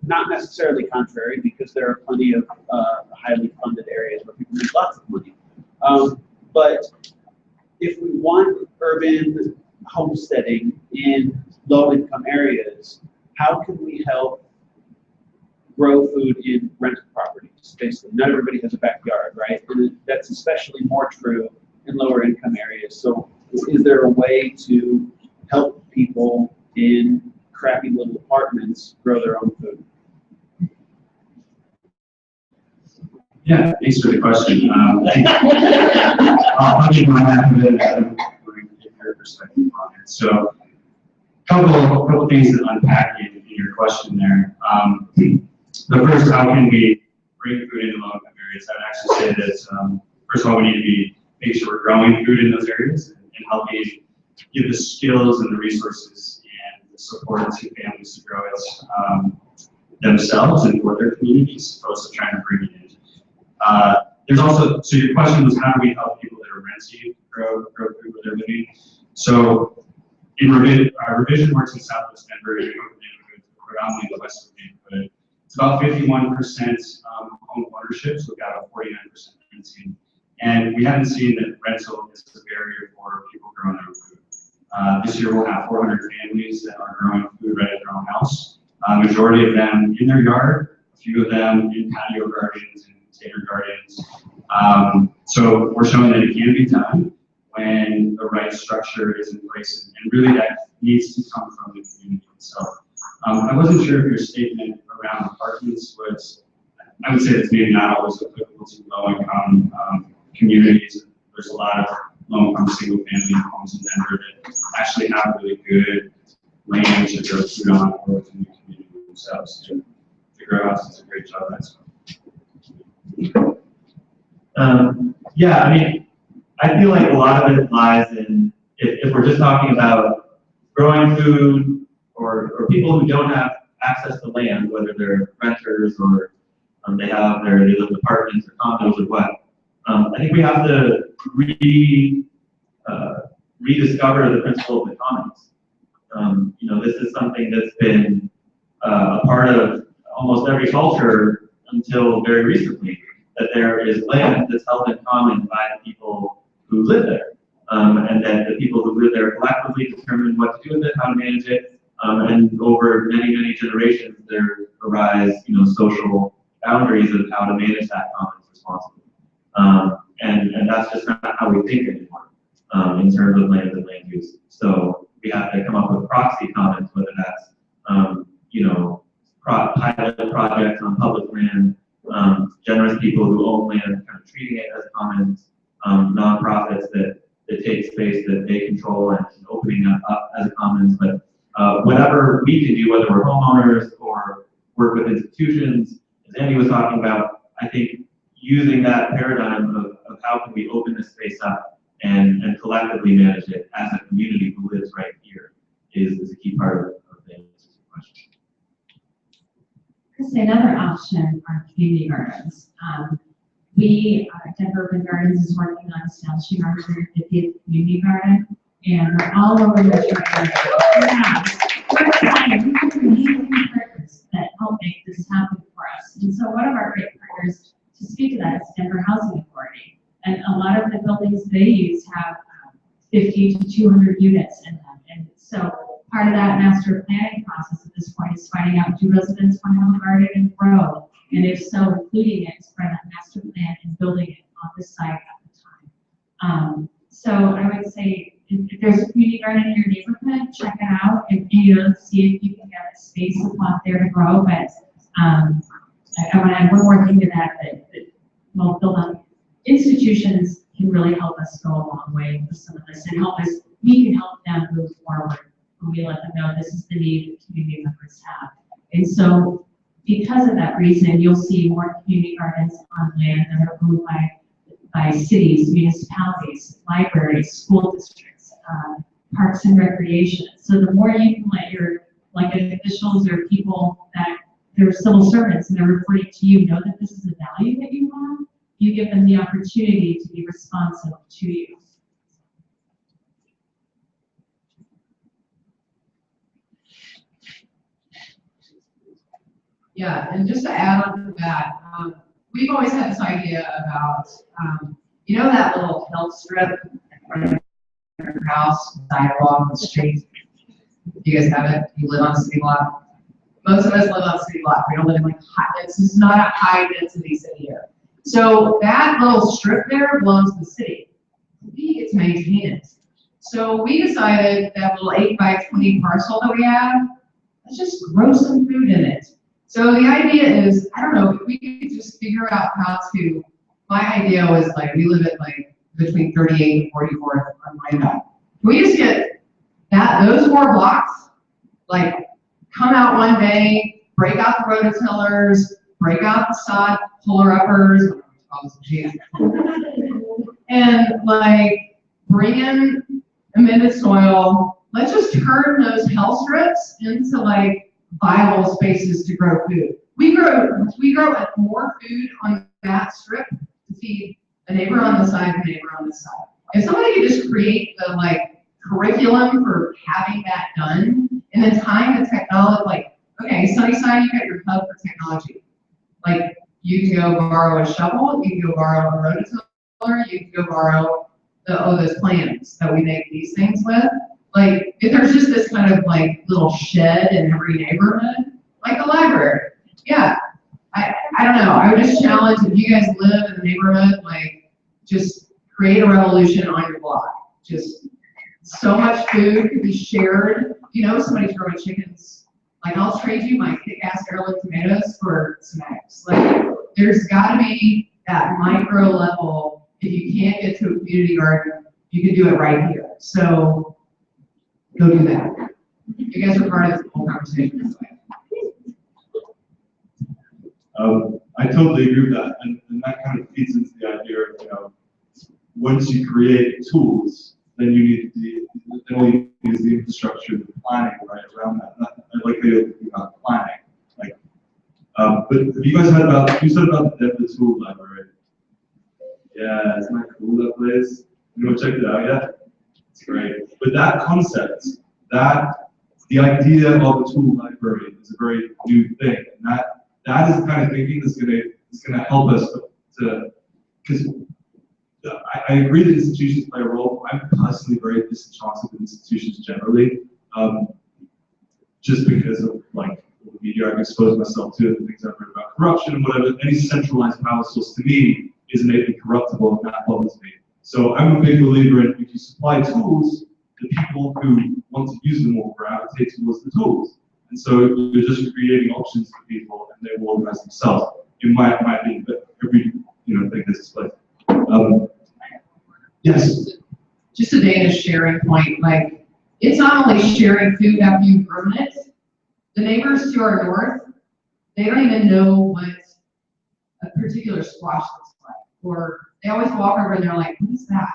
not necessarily contrary, because there are plenty of highly funded areas where people make lots of money. But if we want urban homesteading in low-income areas, how can we help grow food in rental properties, basically. Not everybody has a backyard, right? And that's especially more true in lower income areas. So is there a way to help people in crappy little apartments grow their own food? Yeah, thanks for the question. I'll give my half of it and get your perspective on it. So, couple things to unpack in your question there. The first, how can we bring food into low-income areas? I'd actually say that first of all, we need to make sure we're growing food in those areas and helping give the skills and the resources and the support to families to grow it themselves and for their communities, as opposed to trying to bring it in. There's also, so your question was, how do we help people that are renting grow food where they're living? So in Revision works in Southwest Denver, predominantly the West neighborhood. It's about 51% home ownership, so we've got about 49% renting. And we haven't seen that rental is a barrier for people growing their own food. This year we'll have 400 families that are growing food right at their own house. Majority of them in their yard, a few of them in patio gardens and container gardens. So we're showing that it can be done when the right structure is in place, and really that needs to come from the community itself. I wasn't sure if your statement around apartments was, I would say it's maybe not always applicable to low-income communities. There's a lot of low-income single-family homes in Denver that actually have really good land to grow food on or within the community themselves. The grow house does a great job at that. Yeah, I mean, I feel like a lot of it lies in, if we're just talking about growing food or people who don't have access to land, whether they're renters or they live in apartments or condos or what. I think we have to rediscover the principle of the commons. You know, this is something that's been a part of almost every culture until very recently, that there is land that's held in common by the people who live there. And that the people who live there collectively determine what to do with it, how to manage it. And over many, many generations, there arise, social boundaries of how to manage that commons responsibly. And that's just not how we think anymore in terms of land and land use. So we have to come up with proxy commons, whether that's, pilot projects on public land, generous people who own land kind of treating it as commons, nonprofits that take space that they control and opening that up as a commons. But whatever we can do, whether we're homeowners or work with institutions, as Andy was talking about, I think using that paradigm of how can we open this space up and collectively manage it as a community who lives right here is a key part of the question. I'd say another option are community gardens. Denver Urban Gardens is working on establishing our 150th community garden, and we're all over the country. We're finding amazing partners that help make this happen for us. And so one of our great partners to speak to that is Denver Housing Authority. And a lot of the buildings they use have 50 to 200 units in them. And so part of that master planning process at this point is finding out, do residents want to have a garden and grow? And if so, including it as part of that master plan and building it on the site at the time. So I would say if there's a community garden in your neighborhood, check it out and see if you can get a space to plot there to grow. But I want to add one more thing to that will build on. Institutions can really help us go a long way with some of this and we can help them move forward when we let them know this is the need that community members have. And so because of that reason, you'll see more community gardens on land that are owned by cities, municipalities, libraries, school districts, parks and recreation. So the more you can let your elected officials or people that they're civil servants and they're reporting to you know that this is a value that you want, you give them the opportunity to be responsive to you. Yeah, and just to add on to that, we've always had this idea about, that little health strip in front of your house, sidewalk, the street. You guys have it? You live on a city block? Most of us live on city block. We don't live in like this is not a high density city here. So that little strip there belongs to the city. We get to maintain it. So we decided that little 8 by 20 parcel that we have, let's just grow some food in it. So the idea is, I don't know, if we could just figure out how to, my idea was like, we live at like between 38 and 44th on Lambda. Can we just get those 4 blocks, like come out one day, break out the rototillers, break out the sod puller uppers, and like bring in amended soil. Let's just turn those hell strips into like viable spaces to grow food. We grow more food on that strip to feed a neighbor on the side and a neighbor on the side. If somebody could just create the like curriculum for having that done, and then tying the technology, like, okay, Sunnyside, you got your hub for technology. Like, you can go borrow a shovel, you can go borrow a rototiller, you can go borrow those plants that we make these things with. Like, if there's just this kind of like little shed in every neighborhood, like a library. Yeah, I don't know. I would just challenge, if you guys live in the neighborhood, like, just create a revolution on your block. Just so much food could be shared. You know, somebody's growing chickens. Like, I'll trade you my kick-ass heirloom tomatoes for some eggs. Like, there's got to be that micro level. If you can't get to a community garden, you can do it right here. So go do that. You guys are part of the whole conversation. I totally agree with that, and that kind of feeds into the idea of, you know, once you create tools, then you need the infrastructure, the planning right around that. I like the idea about planning. Like, but have you guys heard about? You said about the tool library. Yeah, isn't that cool, that place? You want to check it out yet? It's great. But that concept, the idea of a tool library is a very new thing, and that is the kind of thinking that's gonna help us to, because I agree that institutions play a role. I'm personally very disenchanted with institutions generally, just because of like the media I've exposed myself to, and things I've read about corruption and whatever. Any centralized power source to me is innately corruptible, and that bothers me. So I'm a big believer in, if you supply tools, the people who want to use them will gravitate towards the tools. And so you're just creating options for people, and they will organize themselves. It might be that every thing has its place. Yes. Just a Danish sharing point, like, it's not only sharing food after you've grown it. The neighbors to our north, they don't even know what a particular squash looks like. Or they always walk over and they're like, what is that?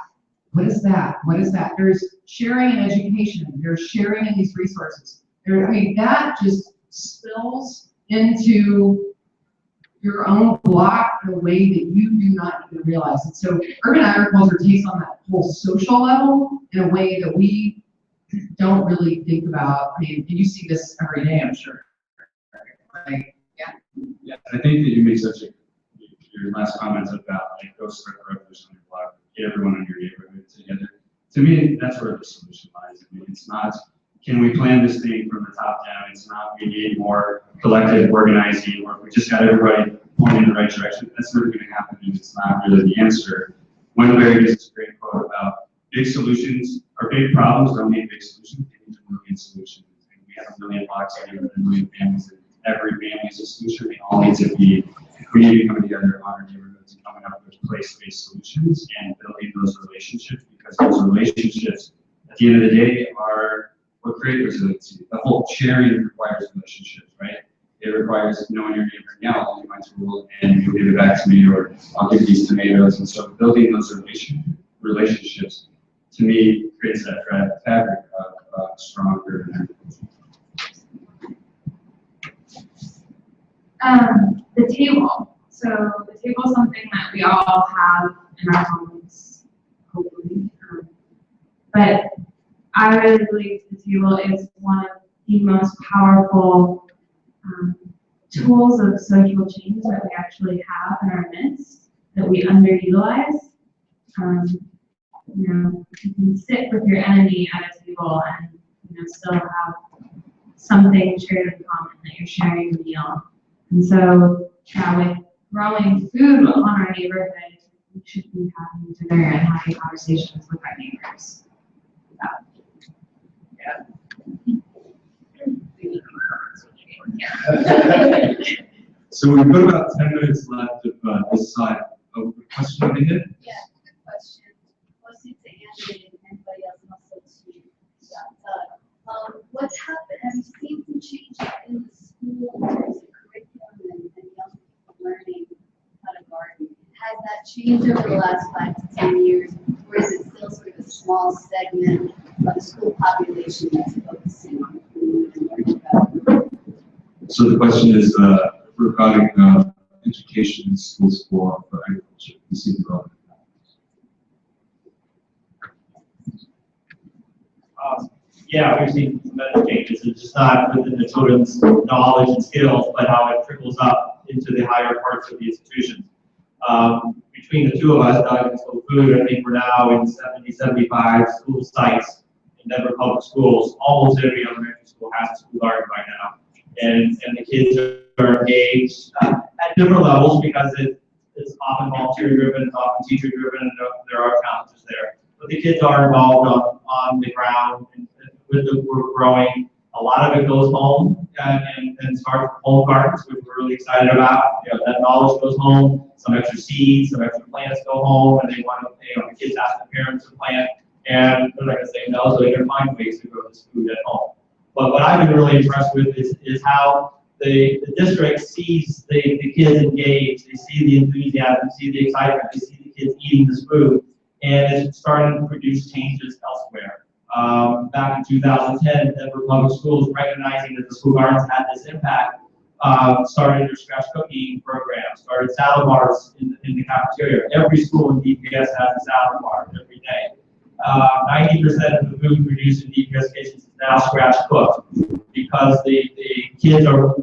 What is that? What is that? There's sharing in education. There's sharing in these resources. That just spills into your own block in a way that you do not even realize. And so urban agriculture takes on that whole social level in a way that we don't really think about. I mean, and you see this every day, I'm sure. Like, yeah. Yeah, I think that you made your last comments about like go start the revolution on your block, get everyone in your neighborhood together. To me, that's where the solution lies. I mean, it's not, can we plan this thing from the top down? It's not, we need more collective organizing, or if we just got everybody pointing in the right direction. That's never going to happen, and it's not really the answer. Wendell gives a great quote about big solutions, or big problems don't need big solutions, they need a million solutions. And we have a million blocks here with a million families, and every family is a solution. They all need to be, we need to come together on our neighborhoods and coming up with place-based solutions and building those relationships, because those relationships, at the end of the day, are what create resiliency. The whole sharing requires relationships, right? It requires knowing your neighbor. Now I'll do my tool and you'll give it back to me, or I'll give these tomatoes. And so building those relationships, to me, creates that fabric of stronger The table. So the table is something that we all have in our homes, hopefully. But I really believe the table is one of the most powerful tools of social change that we actually have in our midst, that we underutilize. You can sit with your enemy at a table and still have something shared in common, that you're sharing a meal. And so, yeah, with growing food on our neighborhood, we should be having dinner and having conversations with our neighbors. So we've got about 10 minutes left of this side. A question over here? Yeah, good question. Mostly to Andy and anybody else also to what's happened, have you seen some changes in the school in terms of curriculum and young people learning how to garden? Has that changed over the last 5 to 10 years, or is it still sort of a small segment of the school population that's focusing on food and learning about food? So the question is regarding education in schools for agriculture. You see development. Yeah, we've seen tremendous changes. It's just not within the children's knowledge and skills, but how it trickles up into the higher parts of the institution. Between the two of us, Doug and School Food, I think we're now in 70, 75 school sites in Denver Public Schools. Almost every elementary school has a school garden by now. And the kids are engaged at different levels because it's often volunteer driven, it's often teacher driven, and there are challenges there. But the kids are involved on the ground and with the work growing. A lot of it goes home and starts home gardens, which we're really excited about. You know, that knowledge goes home. Some extra seeds, some extra plants go home, and they want to. You know, the kids ask the parents to plant, and they're not going to say no, so they're going to find ways to grow this food at home. But what I've been really impressed with is how the district sees the kids engaged. They see the enthusiasm, see the excitement, they see the kids eating this food, and it's starting to produce changes elsewhere. Back in 2010, Denver Public Schools, recognizing that the school gardens had this impact, started their scratch cooking program, started salad bars in the cafeteria. Every school in DPS has a salad bar every day. 90% of the food produced in DPS kitchens is now scratch cooked because the kids are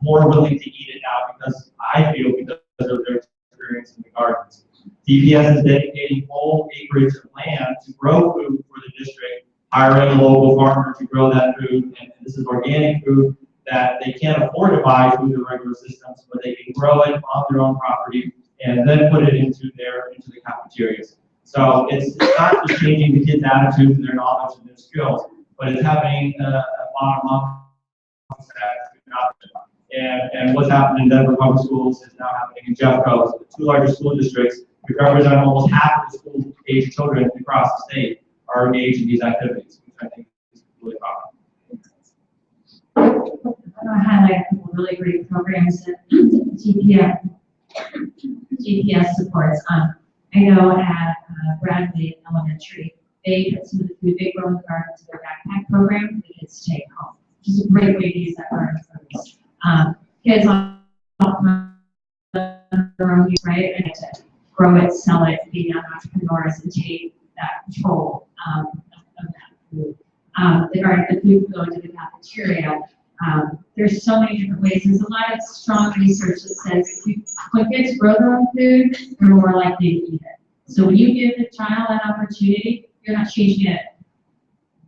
more willing to eat it now because I feel because of their experience in the gardens. DPS is dedicating whole acreage of land to grow food for the district, hiring a local farmer to grow that food, and this is organic food that they can't afford to buy through the regular systems, but they can grow it on their own property and then put it into the cafeterias. So it's not just changing the kids' attitudes and their knowledge and their skills, but it's having a bottom-up effect. And what's happening in Denver Public Schools is now happening in Jeffco. The two largest school districts, which represent almost half of the school-age children across the state, are engaged in these activities, which I think is really powerful. I want to highlight a couple really great programs that GPS supports. I know at Bradley Elementary, they put some of the food they grow in the garden to their backpack program for the kids to take home, which is a great way to use that garden service. Kids on their own use, right, and to grow it, sell it, be young entrepreneurs, and take that control of that food. The food will go into the cafeteria. There's so many different ways. There's a lot of strong research that says when kids grow their own food, they're more likely to eat it. So when you give the child that opportunity, you're not changing it.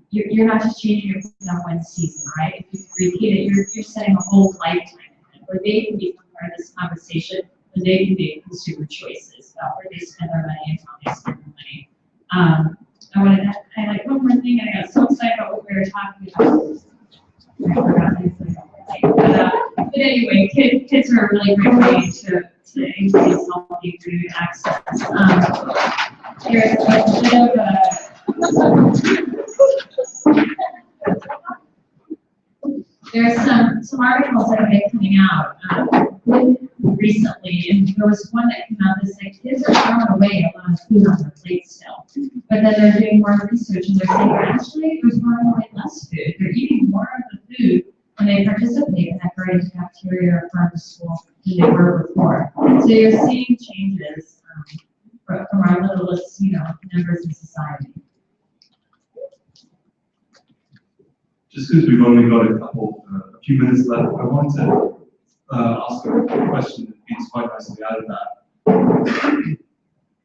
You're not just changing it for one season, right? If you repeat it, you're setting a whole lifetime where they can be part of this conversation and they can make consumer choices about where they spend their money and how they spend their money. I wanted to highlight one more thing. I got so excited about what we were talking about. I forgot but anyway, kids are a really great way to increase healthy food access. There's a bit of there's some articles that have been coming out recently, and there was one that came out that said kids are throwing away a lot of food on their plate still. But then they're doing more research and they're saying actually they're throwing away less food. They're eating more of the food when they participate in that garden cafeteria or farm to school than they were before. So you're seeing changes from our littlest, members in society. Just because we've only got a few minutes left, I want to ask a question that feeds quite nicely out of that,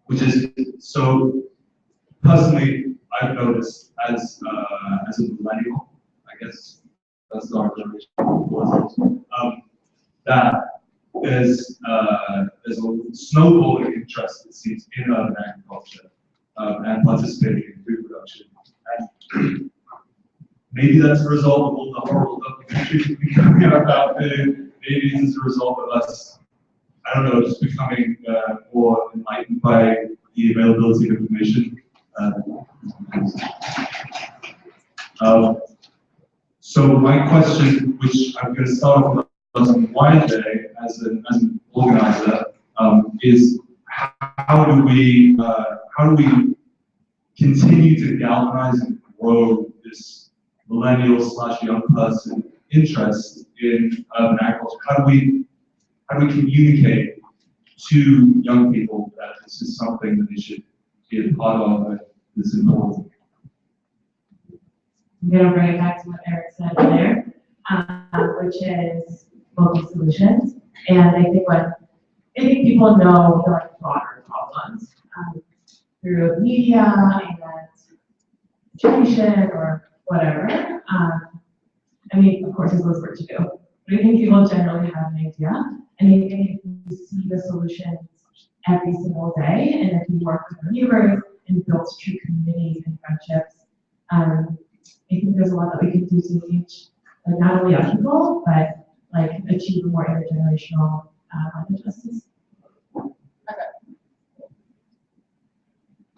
which is, so personally, I've noticed as a millennial, I guess, that's our generation, that there's a snowballing interest, it seems, in urban agriculture and participating in food production. And maybe that's a result of all the horrible documentaries we've been coming out about food. Maybe it's a result of us, I don't know, just becoming more enlightened by the availability of information. So my question, which I'm going to start off with why today as an organizer, is how do we continue to galvanize and grow this millennial/young person interest in urban agriculture? How do we communicate to young people that this is something that they should be a part of and this is important? I'm going to bring it back to what Eric said earlier, which is local solutions. And I think people know the broader problems through media and education or whatever. I mean, of course, there's lots of work to do. But I think people generally have an idea. And I think if you see the solutions every single day, and if you work with your neighbors and build true communities and friendships, I think there's a lot that we can do to reach not only young people, but achieve a more intergenerational justice.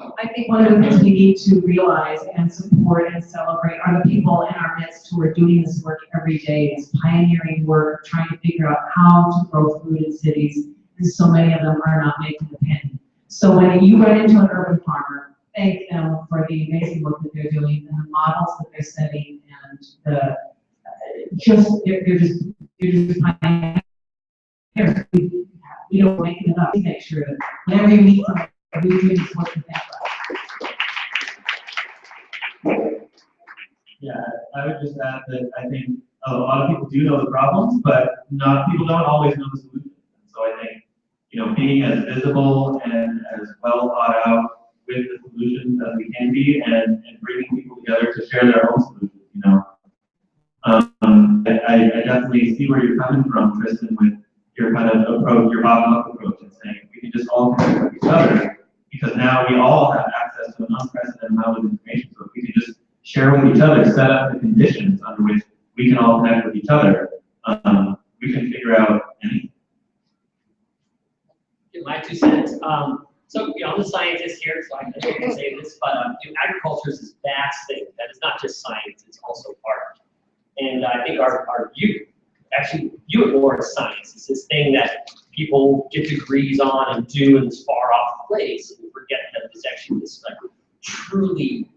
I think one of the things we need to realize and support and celebrate are the people in our midst who are doing this work every day, this pioneering work, trying to figure out how to grow food in cities, and so many of them are not making the penny. So when you run into an urban farmer, thank them for the amazing work that they're doing and the models that they're setting and they're just pioneers. We don't make it up. We make sure that whenever you meet someone, we do this work with them. Yeah, I would just add that I think a lot of people do know the problems, but people don't always know the solutions. So I think, being as visible and as well thought out with the solutions as we can be, and bringing people together to share their own solutions. I definitely see where you're coming from, Tristan, with your kind of approach, your bottom-up approach, and saying we can just all connect with each other, because now we all have access to an unprecedented amount of information. So if we can just share with each other, set up the conditions under which we can all connect with each other, we can figure out anything. My 2 cents. So, I'm a scientist here, so I can say this, but agriculture is this vast thing that is not just science, it's also art. And I think our youth actually view it more as science. It's this thing that people get degrees on and do in this far off place, and forget that it's actually this truly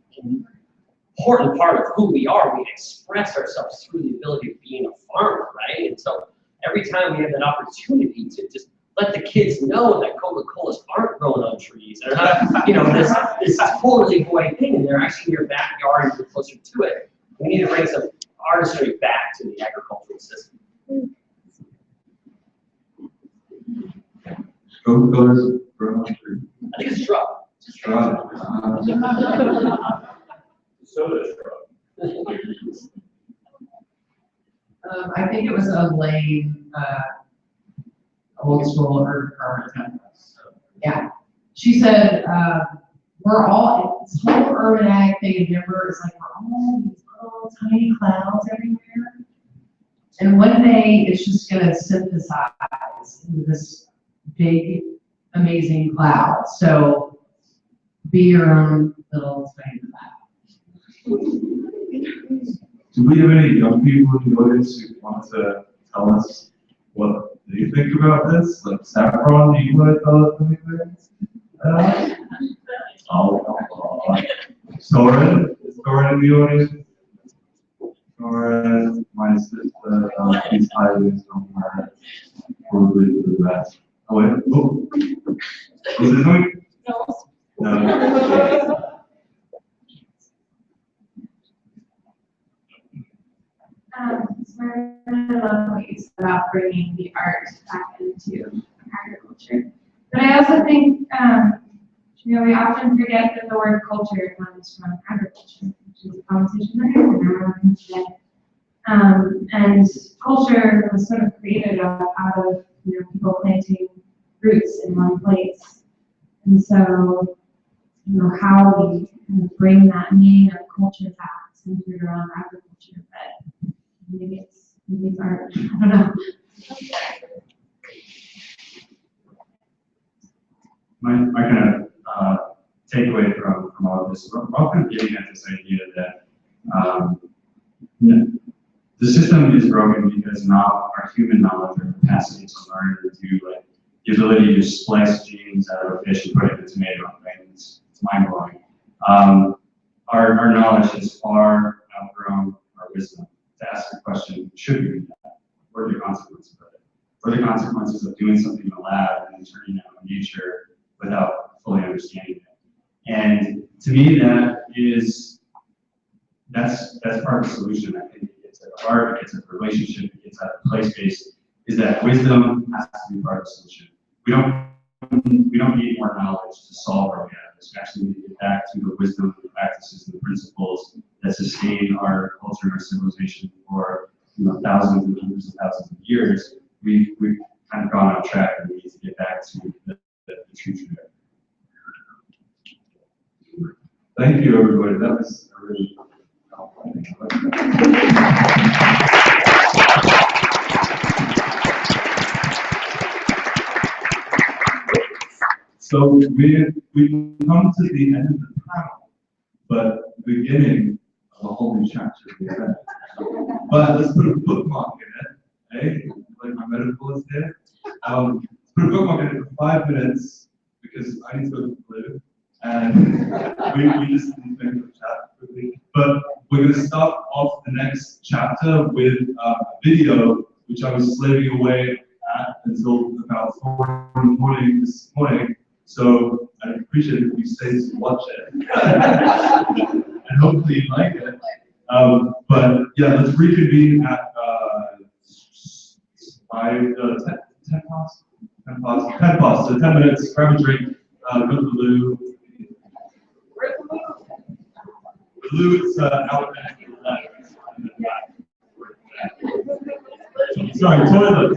important part of who we are. We express ourselves through the ability of being a farmer, right? And so every time we have that opportunity to just let the kids know that Coca-Colas aren't growing on trees, they're not, this totally boy thing, and they're actually in your backyard and you're closer to it. We need to bring some artistry back to the agricultural system. Coca-Cola's growing on trees. I think it's shrub. Shrub. Soda shrub. I think it was a lame, old school urban farmer template. Yeah. She said, we're all, this whole urban ag thing in Denver is like, we're all these little tiny clouds everywhere. And one day it's just going to synthesize into this big, amazing cloud. So be your own little tiny cloud. Do we have any young people in the audience who want to tell us what they think about this? Like Saffron, do you want to tell us anything? Soren? Is Soren in the audience? Soren, my sister, she's hiding somewhere. Probably to the best. Oh, wait. Oh. Was it going? No. So I really love what you said about bringing the art back into agriculture. But I also think, we often forget that the word culture comes from agriculture, which is a conversation we're having today. And culture was sort of created out of people planting roots in one place. And so, how we kind of bring that meaning of culture back centered around agriculture, but maybe it's art. I don't know. My kind of takeaway from all of this, we're all kind of getting at this idea that the system is broken because now our human knowledge or capacity to learn and do like the ability to splice genes out of a fish and put it in a tomato, right? It's mind blowing. Our knowledge has far outgrown our wisdom. To ask the question, should we do that? What are the consequences of it? What are the consequences of doing something in the lab and turning out in nature without fully understanding it? And to me, that's part of the solution. I think it's at art, it's a relationship, it's at place-based, is that wisdom has to be part of the solution. We don't need more knowledge to solve our realities. We actually need to get back to the wisdom, the practices, and the principles that sustain our culture and our civilization for thousands and hundreds of thousands of years. We've kind of gone off track, and we need to get back to the true trajectory. Thank you, everybody. That was a really So we come to the end of the panel, but the beginning of a whole new chapter of the event. But let's put a bookmark in it, eh? Like my metaphors there. Let's put a bookmark in it for 5 minutes because I need to go to the blue. And we just need to make the chat quickly. But we're going to start off the next chapter with a video, which I was slaving away at until about 4 in the morning this morning. So I'd appreciate it if you stay to watch it. And hopefully you like it. But yeah, let's reconvene at 10 past, so 10 minutes, grab a drink, go to the loo. Where's the loo? The loo is out back in the left. Sorry, toilet.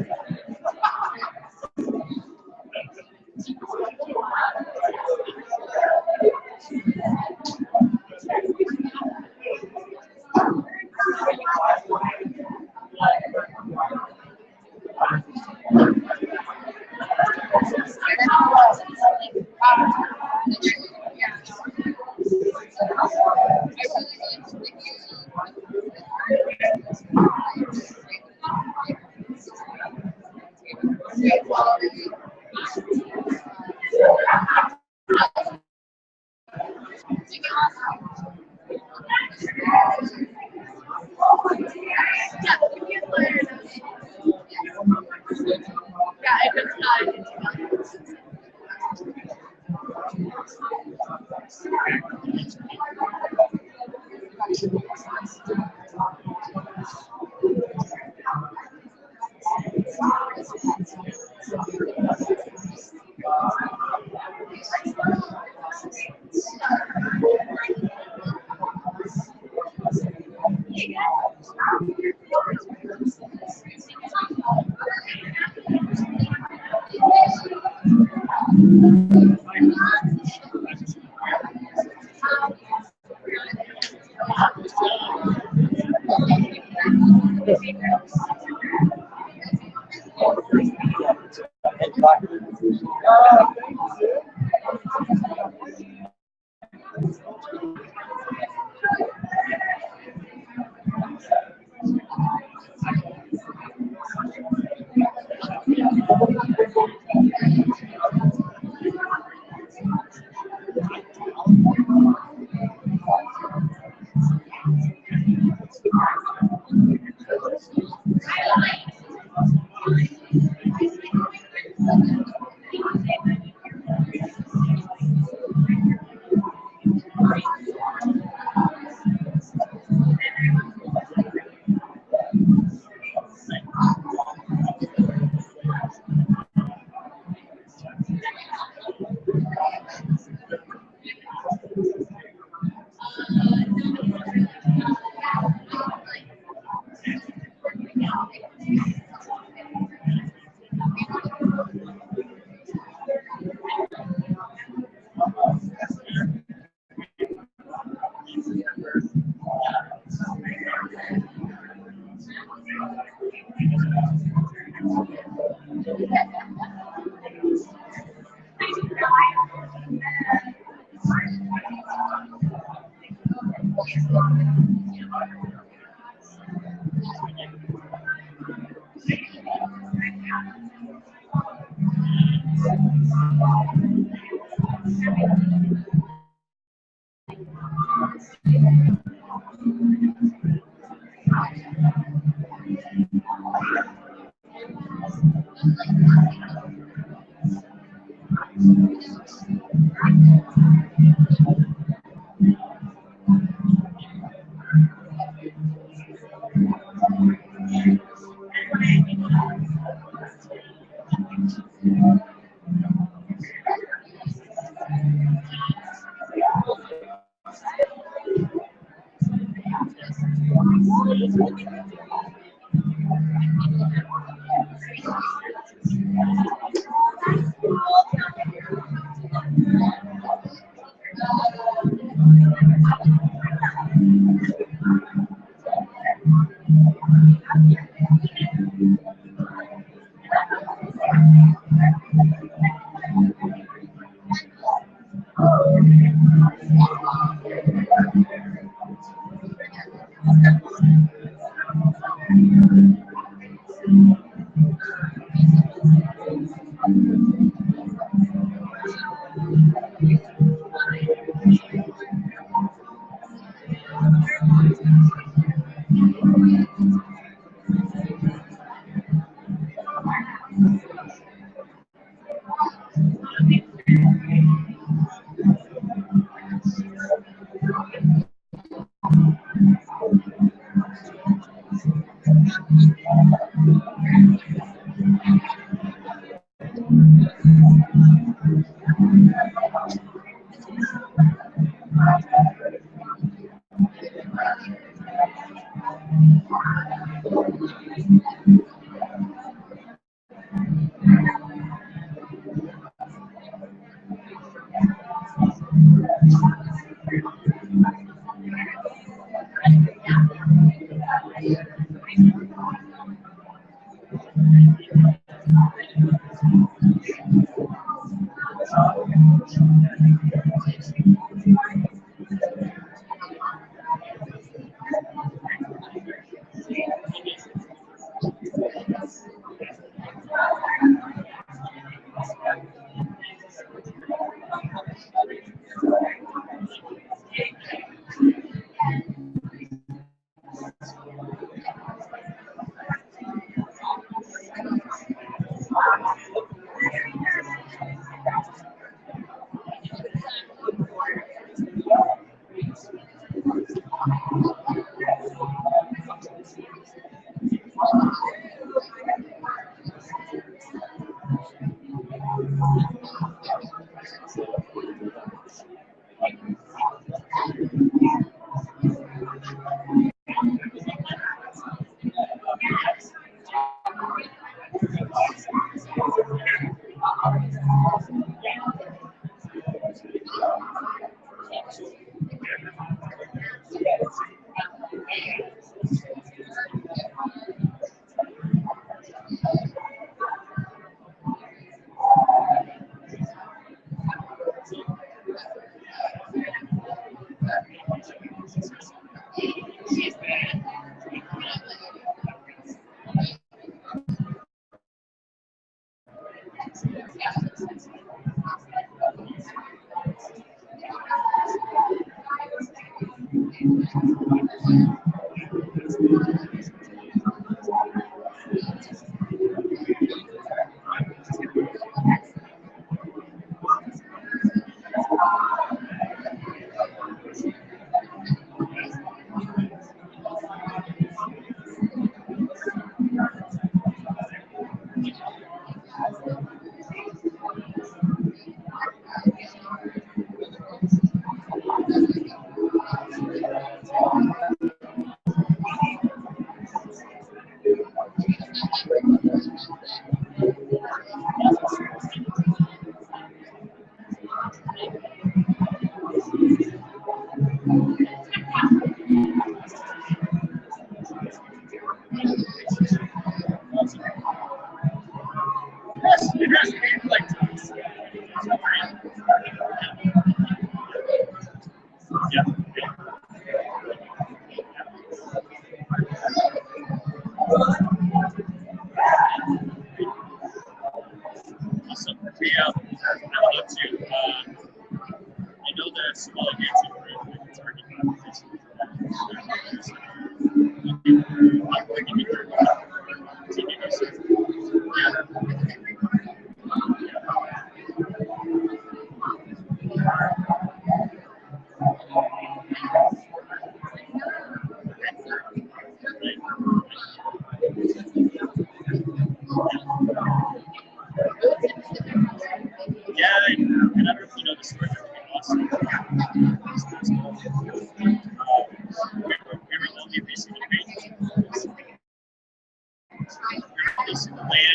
in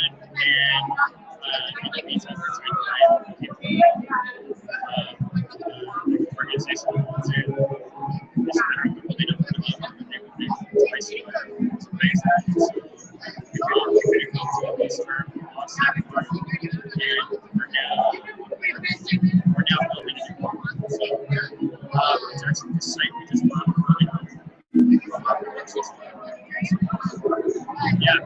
the meantime, we're trying to organization to just better people they don't know what they would do. Basically, to raise that. So we created a this term on Saturday, and we're now building it. So it's actually the site we just bought. Yeah.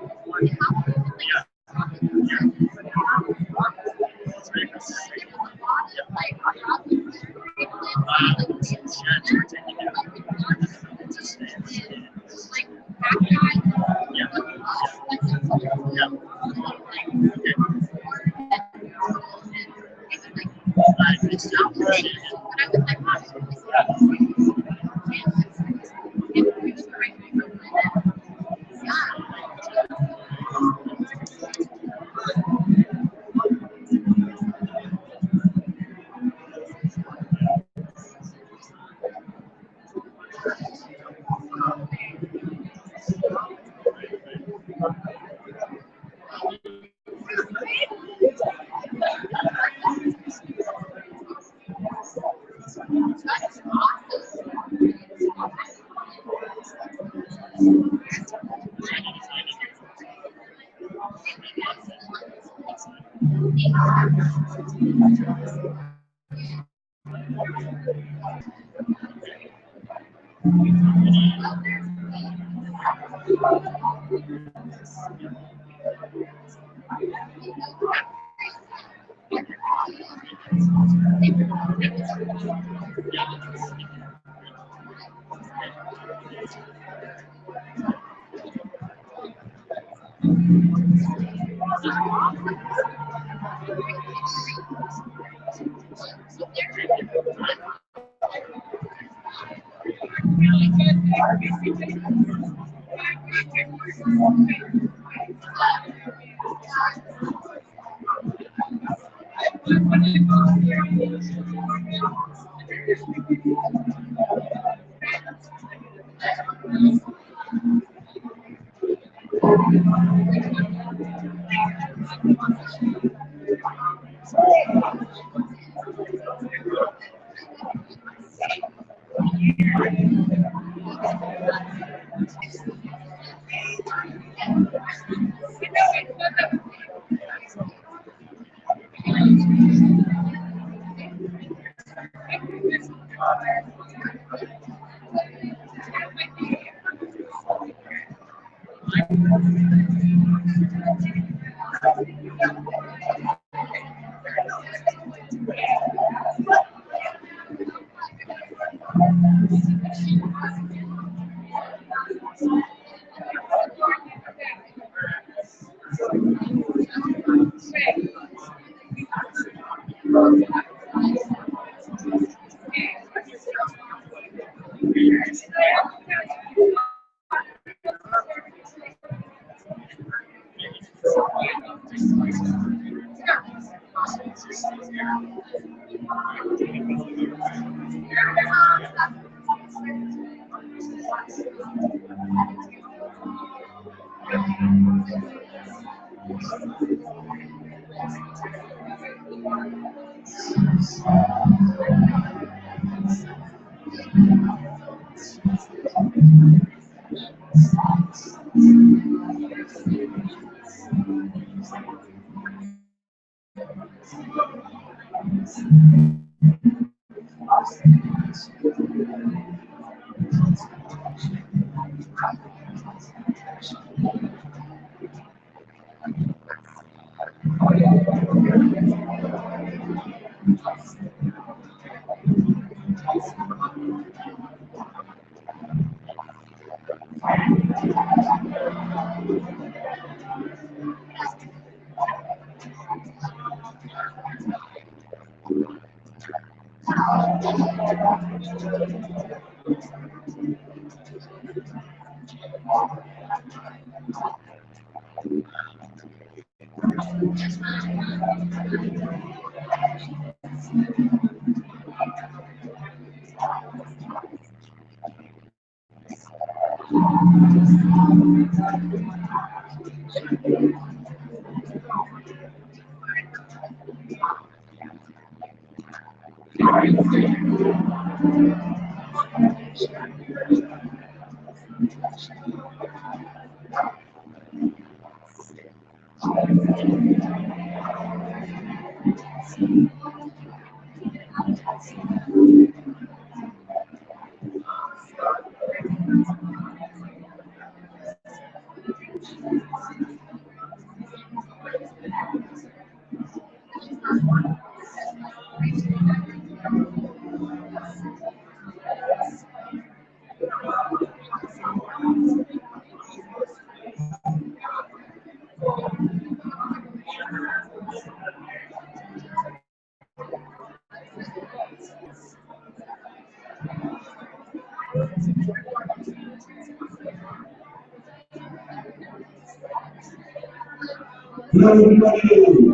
Hello, everybody.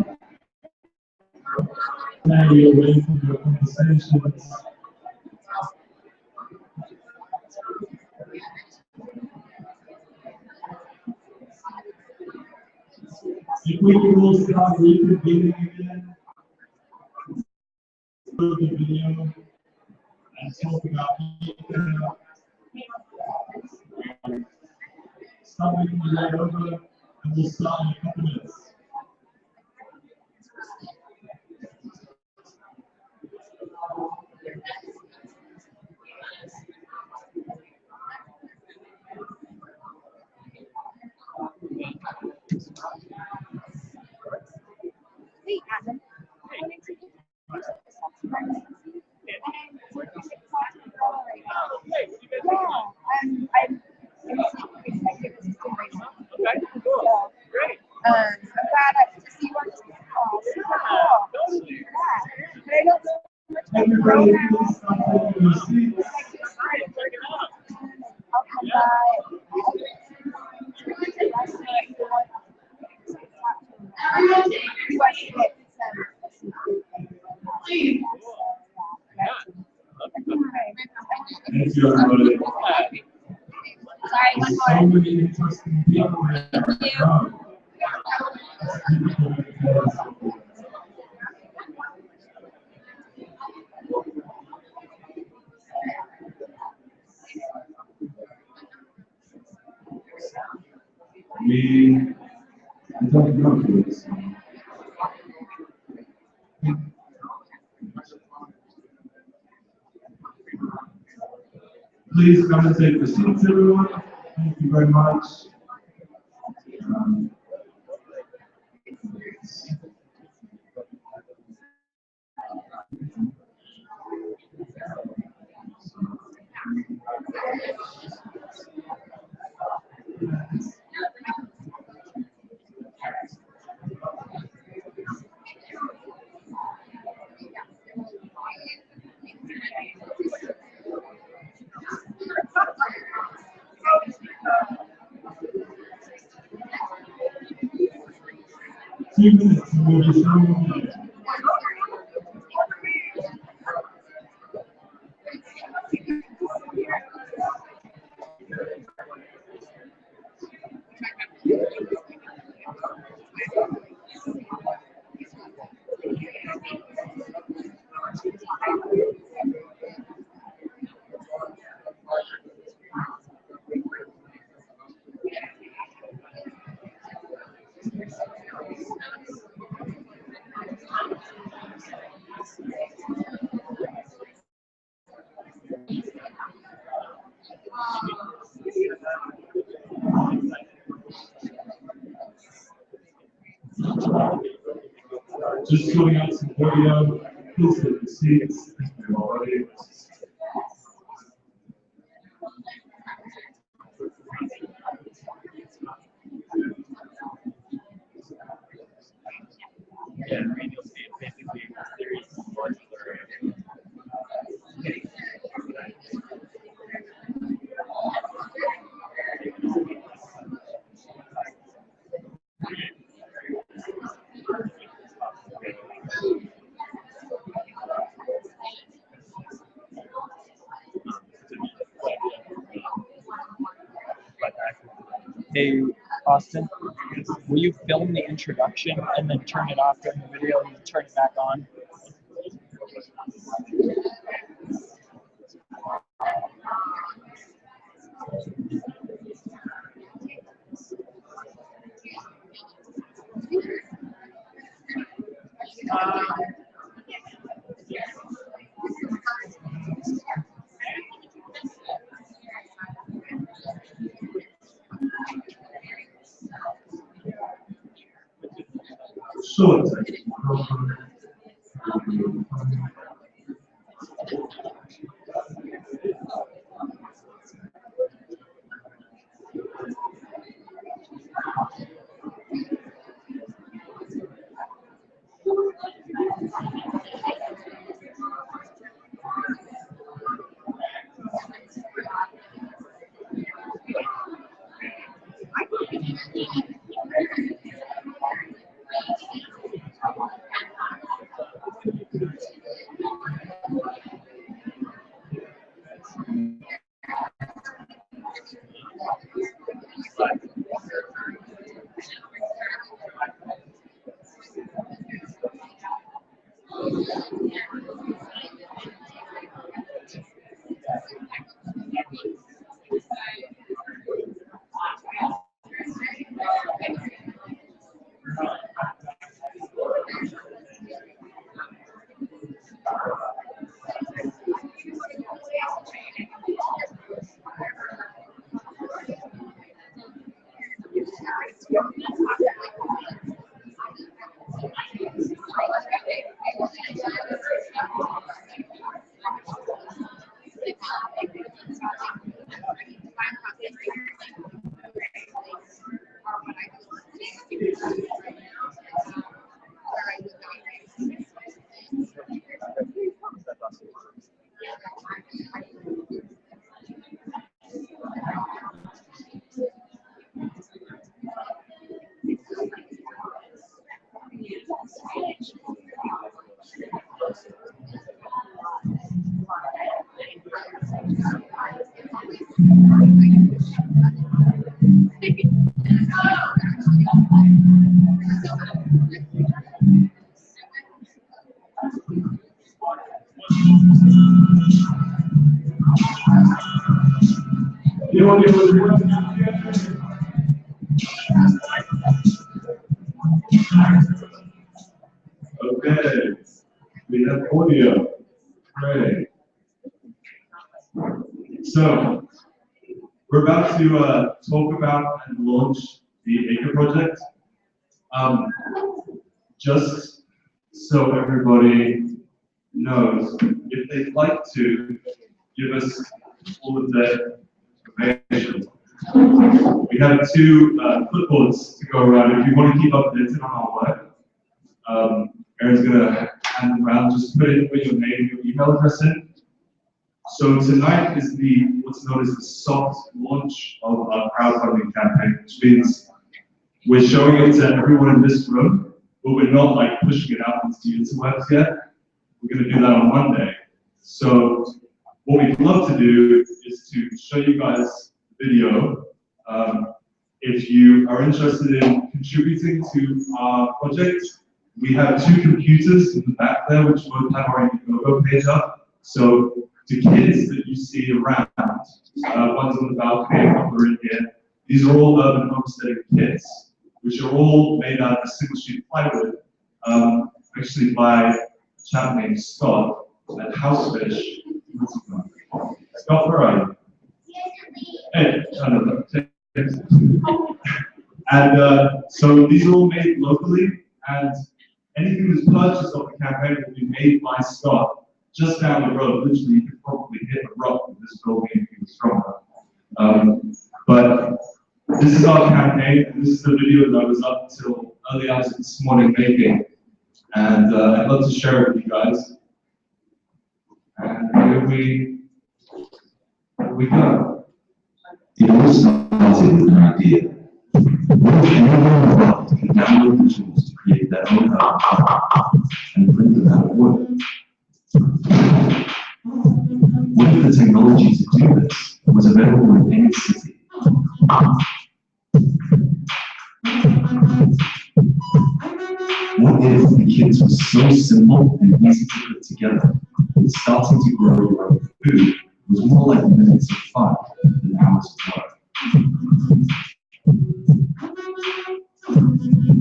Now you're away from your conversations. If we can all start reconvening again, through the video and talk about start making the way over, and we'll start in a couple minutes. Hey, Adam. I'm executive assistant right now. Okay, cool. So, great. I'm glad to see you on this call. Super cool. Yeah. But I don't know much about the program. I'll come by. It's really interesting. Thank you, everybody. Sorry, one So more. many interesting people here. We don't know this. Please come and take the seats, everyone. Thank you very much. Few minutes and we'll be showing you. Just showing out some video. Please take the seats. Thank you already. Hey, Austin, will you film the introduction and then turn it off during the video and then turn it back on? Sure. Okay, we have audio. Great. So, we're about to talk about and launch the AKER project. Just so everybody knows, if they'd like to give us all of their information, we have two clipboards to go around. If you want to keep updated on our work, Aaron's going to hand them around. Just put your name and your email address in. So tonight is what's known as the soft launch of our crowdfunding campaign, which means we're showing it to everyone in this room, but we're not like pushing it out into the interwebs yet. We're going to do that on Monday. So what we'd love to do is to show you guys the video. If you are interested in contributing to our project, we have two computers in the back there, which both have our Indiegogo page up. So the kids that you see around, ones on the balcony, a couple are in here, these are all urban homesteading kits, which are all made out of single sheet plywood, actually by a chap named Scott at Housefish. Scott, where are you? Hey, and so these are all made locally, and anything that's purchased off the campaign will be made by Scott just down the road. Literally, you could probably hit a rock with this building if he was stronger. But this is our campaign, and this is the video that I was up until early hours this morning making. And I'd love to share it with you guys. And here we go. It all started with an idea. What if anyone in the world can download the tools to create their own art and bring them out of work? What if the technology to do this was available in any city? What if the kits were so simple and easy to put together that starting to grow your own food was more like minutes of fun than hours of work?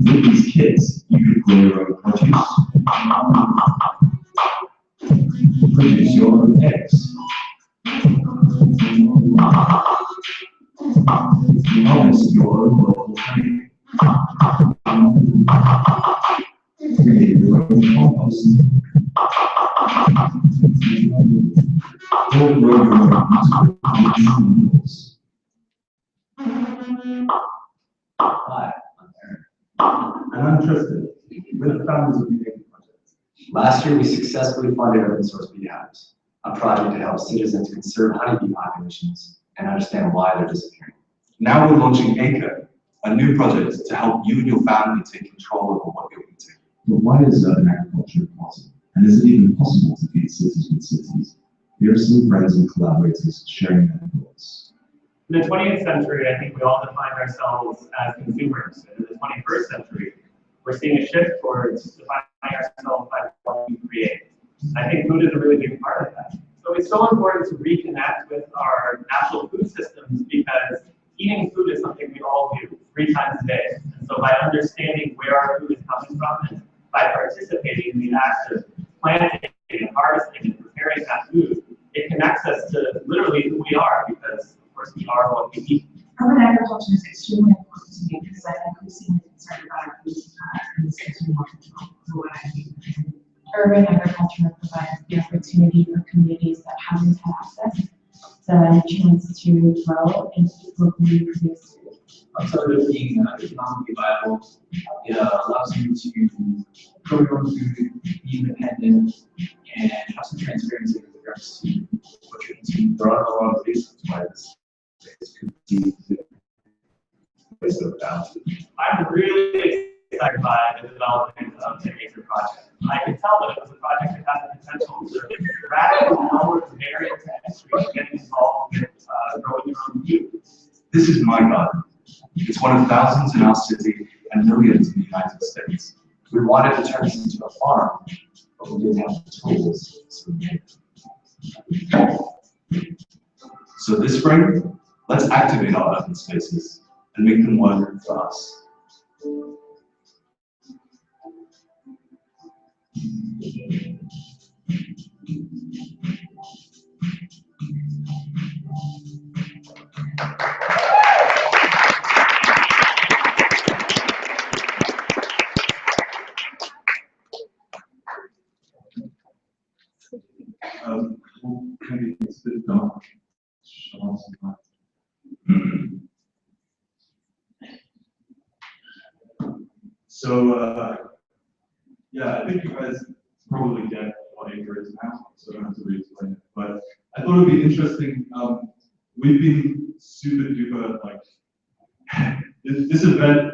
With these kits, you could grow your own produce, produce your own eggs, harvest your own local honey, create your own compost, or grow your own vegetables. Hi, I'm Aaron. And I'm Tristan. We're the founders of the AKER project. Last year, we successfully funded open source beehives, a project to help citizens conserve honeybee populations and understand why they're disappearing. Now we're launching AKER, a new project to help you and your family take control over what you're eating. But why is urban agriculture important? And is it even possible to feed cities with cities? Here are some friends and collaborators sharing their thoughts. In the 20th century, I think we all defined ourselves as consumers. And in the 21st century, we're seeing a shift towards defining ourselves by what we create. I think food is a really big part of that. So it's so important to reconnect with our natural food systems because eating food is something we all do 3 times a day. And so by understanding where our food is coming from and by participating in the act of planting and harvesting and preparing that food, it connects us to literally who we are because, of course, we are what we eat. Urban agriculture is extremely important to me because I think we seem concerned about our food supply and this is more control. So what I mean, urban agriculture provides the opportunity for communities that haven't had access the chance to grow and keep locally produced food. Outside of being economically viable, it allows you to grow your own food, be independent, and have some transparency with regards to what you're consuming. There are a lot of reasons why this could be a place of balance. I'm really excited by the development of the AKER project. I could tell that it was a project that has the potential to radically lower the barrier to entry to getting involved with growing your own food. This is my garden. It's one of thousands in our city and millions in the United States. We wanted to turn this into a farm, but we didn't have the tools, so we did. So this spring, let's activate our urban spaces and make them work for us. Maybe it's a bit dark. So, yeah, I think you guys probably get what AKER is now, so I don't have to re-explain it. But I thought it would be interesting. We've been super duper, like, this event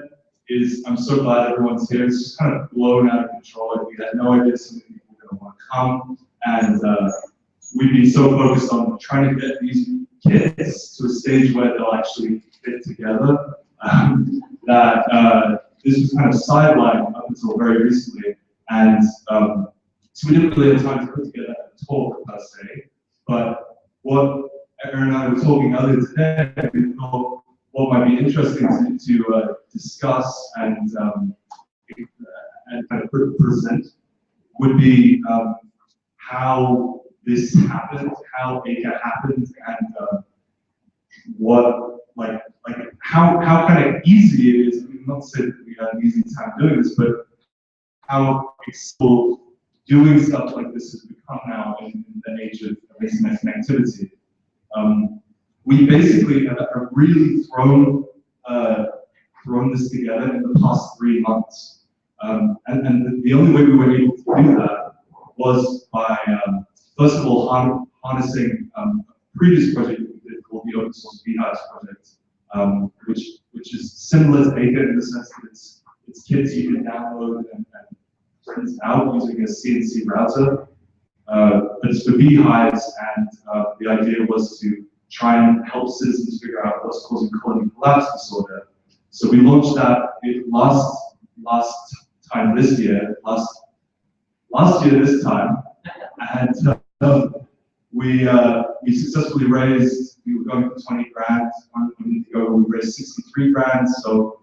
is, I'm so glad everyone's here. It's just kind of blown out of control. Like, we had no idea so many people were going to want to come. And we've been so focused on trying to get these kids to a stage where they'll actually fit together that this was kind of sidelined up until very recently. And so we didn't really have time to put together a talk per se. But what Aaron and I were talking earlier today, we thought what might be interesting to discuss and kind of present would be how this happened, how AKER happened, and what, like how kind of easy it is. I mean, not to say that we had an easy time doing this, but how accessible doing stuff like this has become now in the age of internet connectivity. We basically have really thrown this together in the past 3 months. And the only way we were able to do that was by, first of all, harnessing a previous project that we did called the Open Source Beehives Project, which is similar to AKER in the sense that it's kits you can download and print out using a CNC router. But it's for beehives, and the idea was to try and help citizens figure out what's causing colony collapse disorder. So we launched that last time this year, last year this time, and we successfully raised. We were going for 20 grand. 1 minute ago, we raised 63 grand. So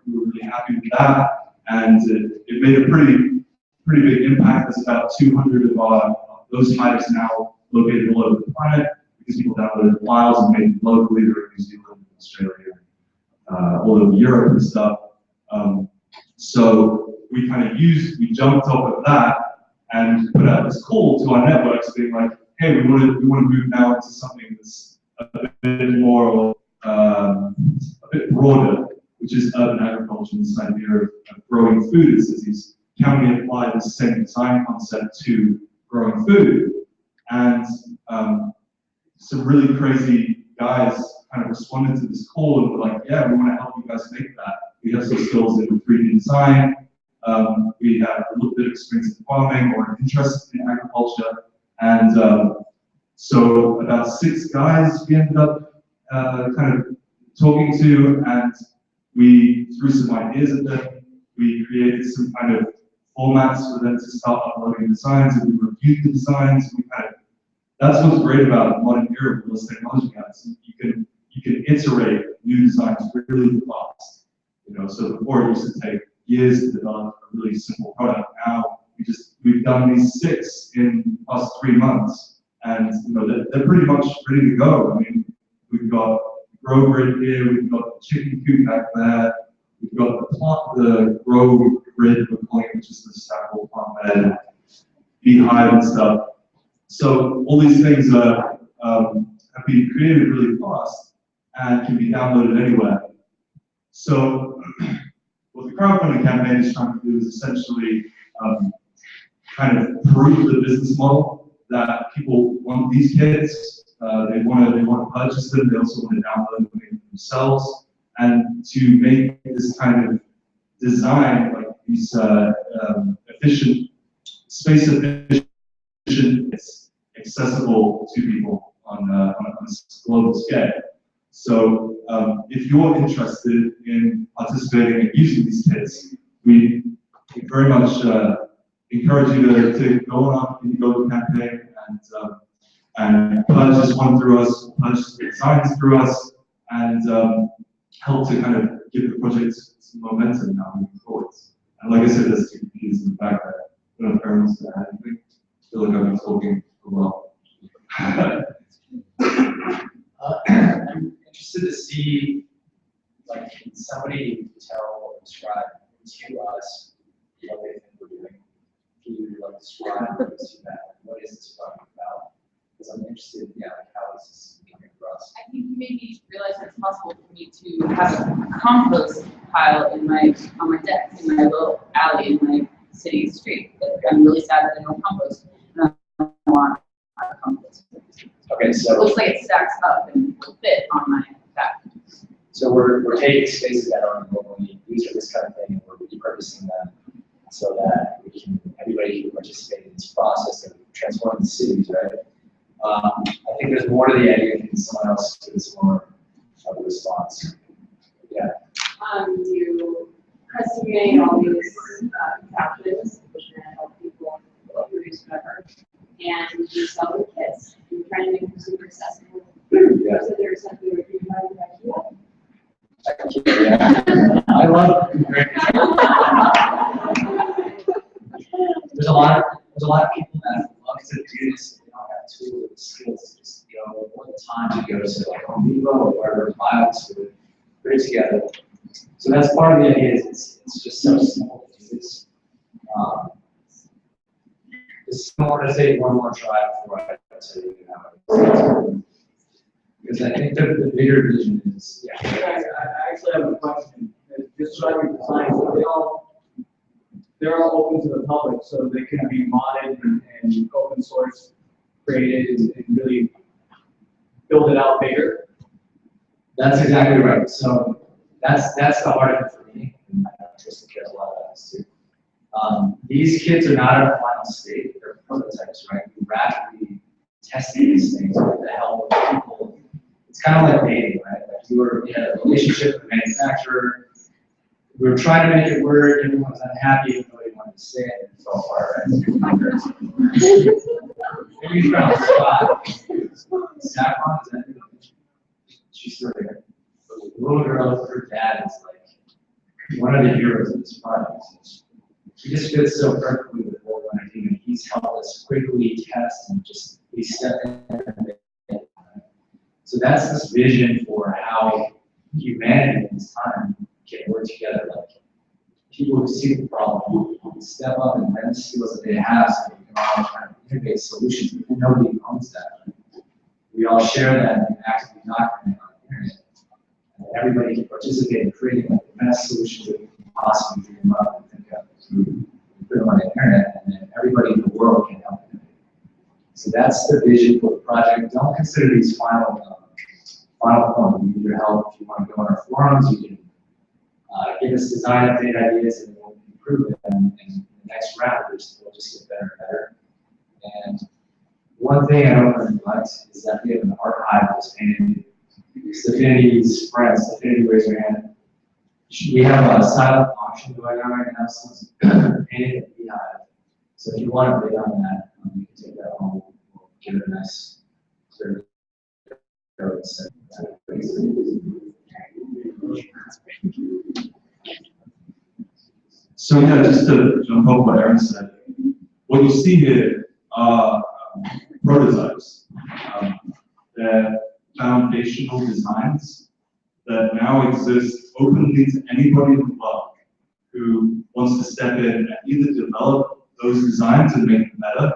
we were really happy with that, and it made a pretty big impact. There's about 200 of those hives now located all over the planet because people downloaded the files and made them locally. They're in New Zealand, Australia, all over Europe and stuff. So we jumped off of that and put out this call to our networks, being like, hey, we want to move now into something that's a bit more, a bit broader, which is urban agriculture, this idea of growing food in cities. Can we apply the same design concept to growing food? And some really crazy guys kind of responded to this call and were like, yeah, we want to help you guys make that. We have some skills in 3D design. We have a little bit of experience in farming or an interest in agriculture. And so about 6 guys we ended up kind of talking to, and we threw some ideas at them. We created some kind of formats for them to start uploading designs, and we reviewed the designs. That's what's great about modern era with those technology guys. You can iterate new designs really fast. So before it used to take years to develop a really simple product. Now we've done these 6 in the past 3 months, and they're pretty much ready to go. I mean, we've got grow grid here, we've got the chicken coop back there, we've got the grow grid we're calling it, which is the stackable plant bed, beehive and stuff. So all these things have been created really fast and can be downloaded anywhere. So what the crowdfunding campaign is trying to do is essentially kind of prove the business model that people want these kits. They want to purchase them. They also want to download them themselves, and to make this kind of design, like these efficient, space efficient, accessible to people on a global scale. So if you're interested in participating and using these kits, we very much encourage you to go on our Indiegogo campaign and purchase one through us, purchase the designs through us, and help to kind of give the project some momentum now moving forwards. And like I said, there's 2 computers in the back there. I don't know if everyone's anything. I feel like I've been talking a lot. I'm interested to see, like, can somebody tell or describe to us what they think we're doing? Can you describe what you see that? What is this product about? Because I'm interested in like, how this is coming across. I think you made me realize that it's possible for me to have a compost pile on my deck, in my little alley in my city street. I'm really sad that I don't compost. And I want a compost. Okay, so it looks like it stacks up and will fit on my back. So we're taking spaces that are normally used for this kind of thing, and we're repurposing them so that everybody can participate in this process of transforming the cities, right? I think there's more to the idea. I think someone else gives more of a response. Yeah. You custom-made all these captions and help people produce whatever, and you sell the kits. You're trying to make them super accessible. Yeah. So there's something where you can buy Yeah. I love comparing. There's a lot of people that love to do this. They don't have tools or skills to just go or the time to go to like Home Depot or wherever pilots to put it together. So that's part of the idea. It's just so simple to do this. I want to say one more try before I say because I think the bigger vision is. Yeah. I actually have a question. Describing designs, they're all open to the public, so they can be modded and open source created and really build it out bigger. That's exactly right. So that's the hard of it for me, and I know Tristan cares a lot about this too. These kits are not at a final state; they're prototypes, right? We rapidly testing these things with the help of people. It's kind of like dating, right? Like you were in a relationship with a manufacturer. we were trying to make it work, everyone was unhappy, nobody wanted to say it, and it fell apart, right? Maybe you found a spot. Saffron, is that she's still there. But the little girl, her dad is like one of the heroes of this project. He just fits so perfectly with what we're doing, and he's helped us quickly test and just we step in. So that's this vision for how humanity in this time can work together, like people who see the problem, who step up and then see what they have, so we can all kind of innovate solutions. Nobody owns that. We all share that and actively document it on the internet. And everybody can participate in creating like, the best solutions that we can possibly dream up and think of. Put them on the internet, and then everybody in the world can help innovate. So that's the vision for the project. Don't consider these final form. We need your help. If you want to go on our forums, you can give us design update ideas, and we'll improve them. And in the next round, we'll just get better and better. And one thing I don't want to neglect is that we have an archive that's painted. Stephanie Sprint, Stephanie, raise your hand. We have a silent auction going on right now, so it's painted at Beehive. So if you want to bid on that, you can take that home. We'll give it a nice sort of. So yeah, just to jump off what Aaron said, what you see here are prototypes. They're foundational designs that now exist openly to anybody in the world who wants to step in and either develop those designs and make them better,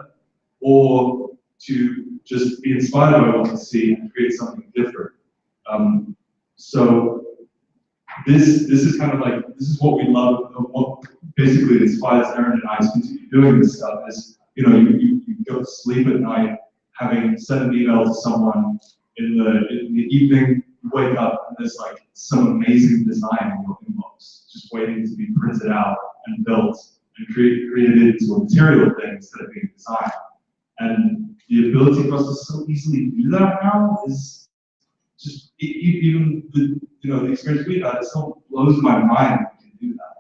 or to just be inspired by what they see and create something different. So this is kind of like, this is what we love, what basically inspires Aaron and I to continue doing this stuff is, you know, you go to sleep at night having sent an email to someone in the evening, you wake up and there's like some amazing design in your inbox, just waiting to be printed out and built and created into a material thing instead of being designed. And the ability for us to so easily do that now is just, even the, you know, the experience we've had, it still blows my mind that we can do that.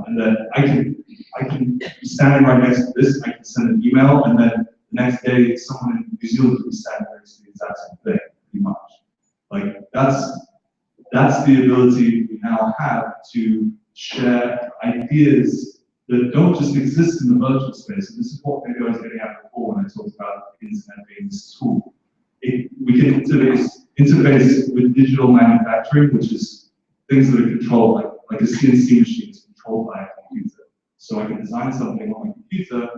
And that I can be standing right next to this, I can send an email, and then the next day someone in New Zealand will be standing next to the exact same thing, pretty much. Like that's the ability we now have to share ideas that don't just exist in the virtual space. And this is what maybe I was getting at before when I talked about the internet being this tool. We can interface with digital manufacturing, which is things that are controlled, like a CNC machine is controlled by a computer. So I can design something on my computer,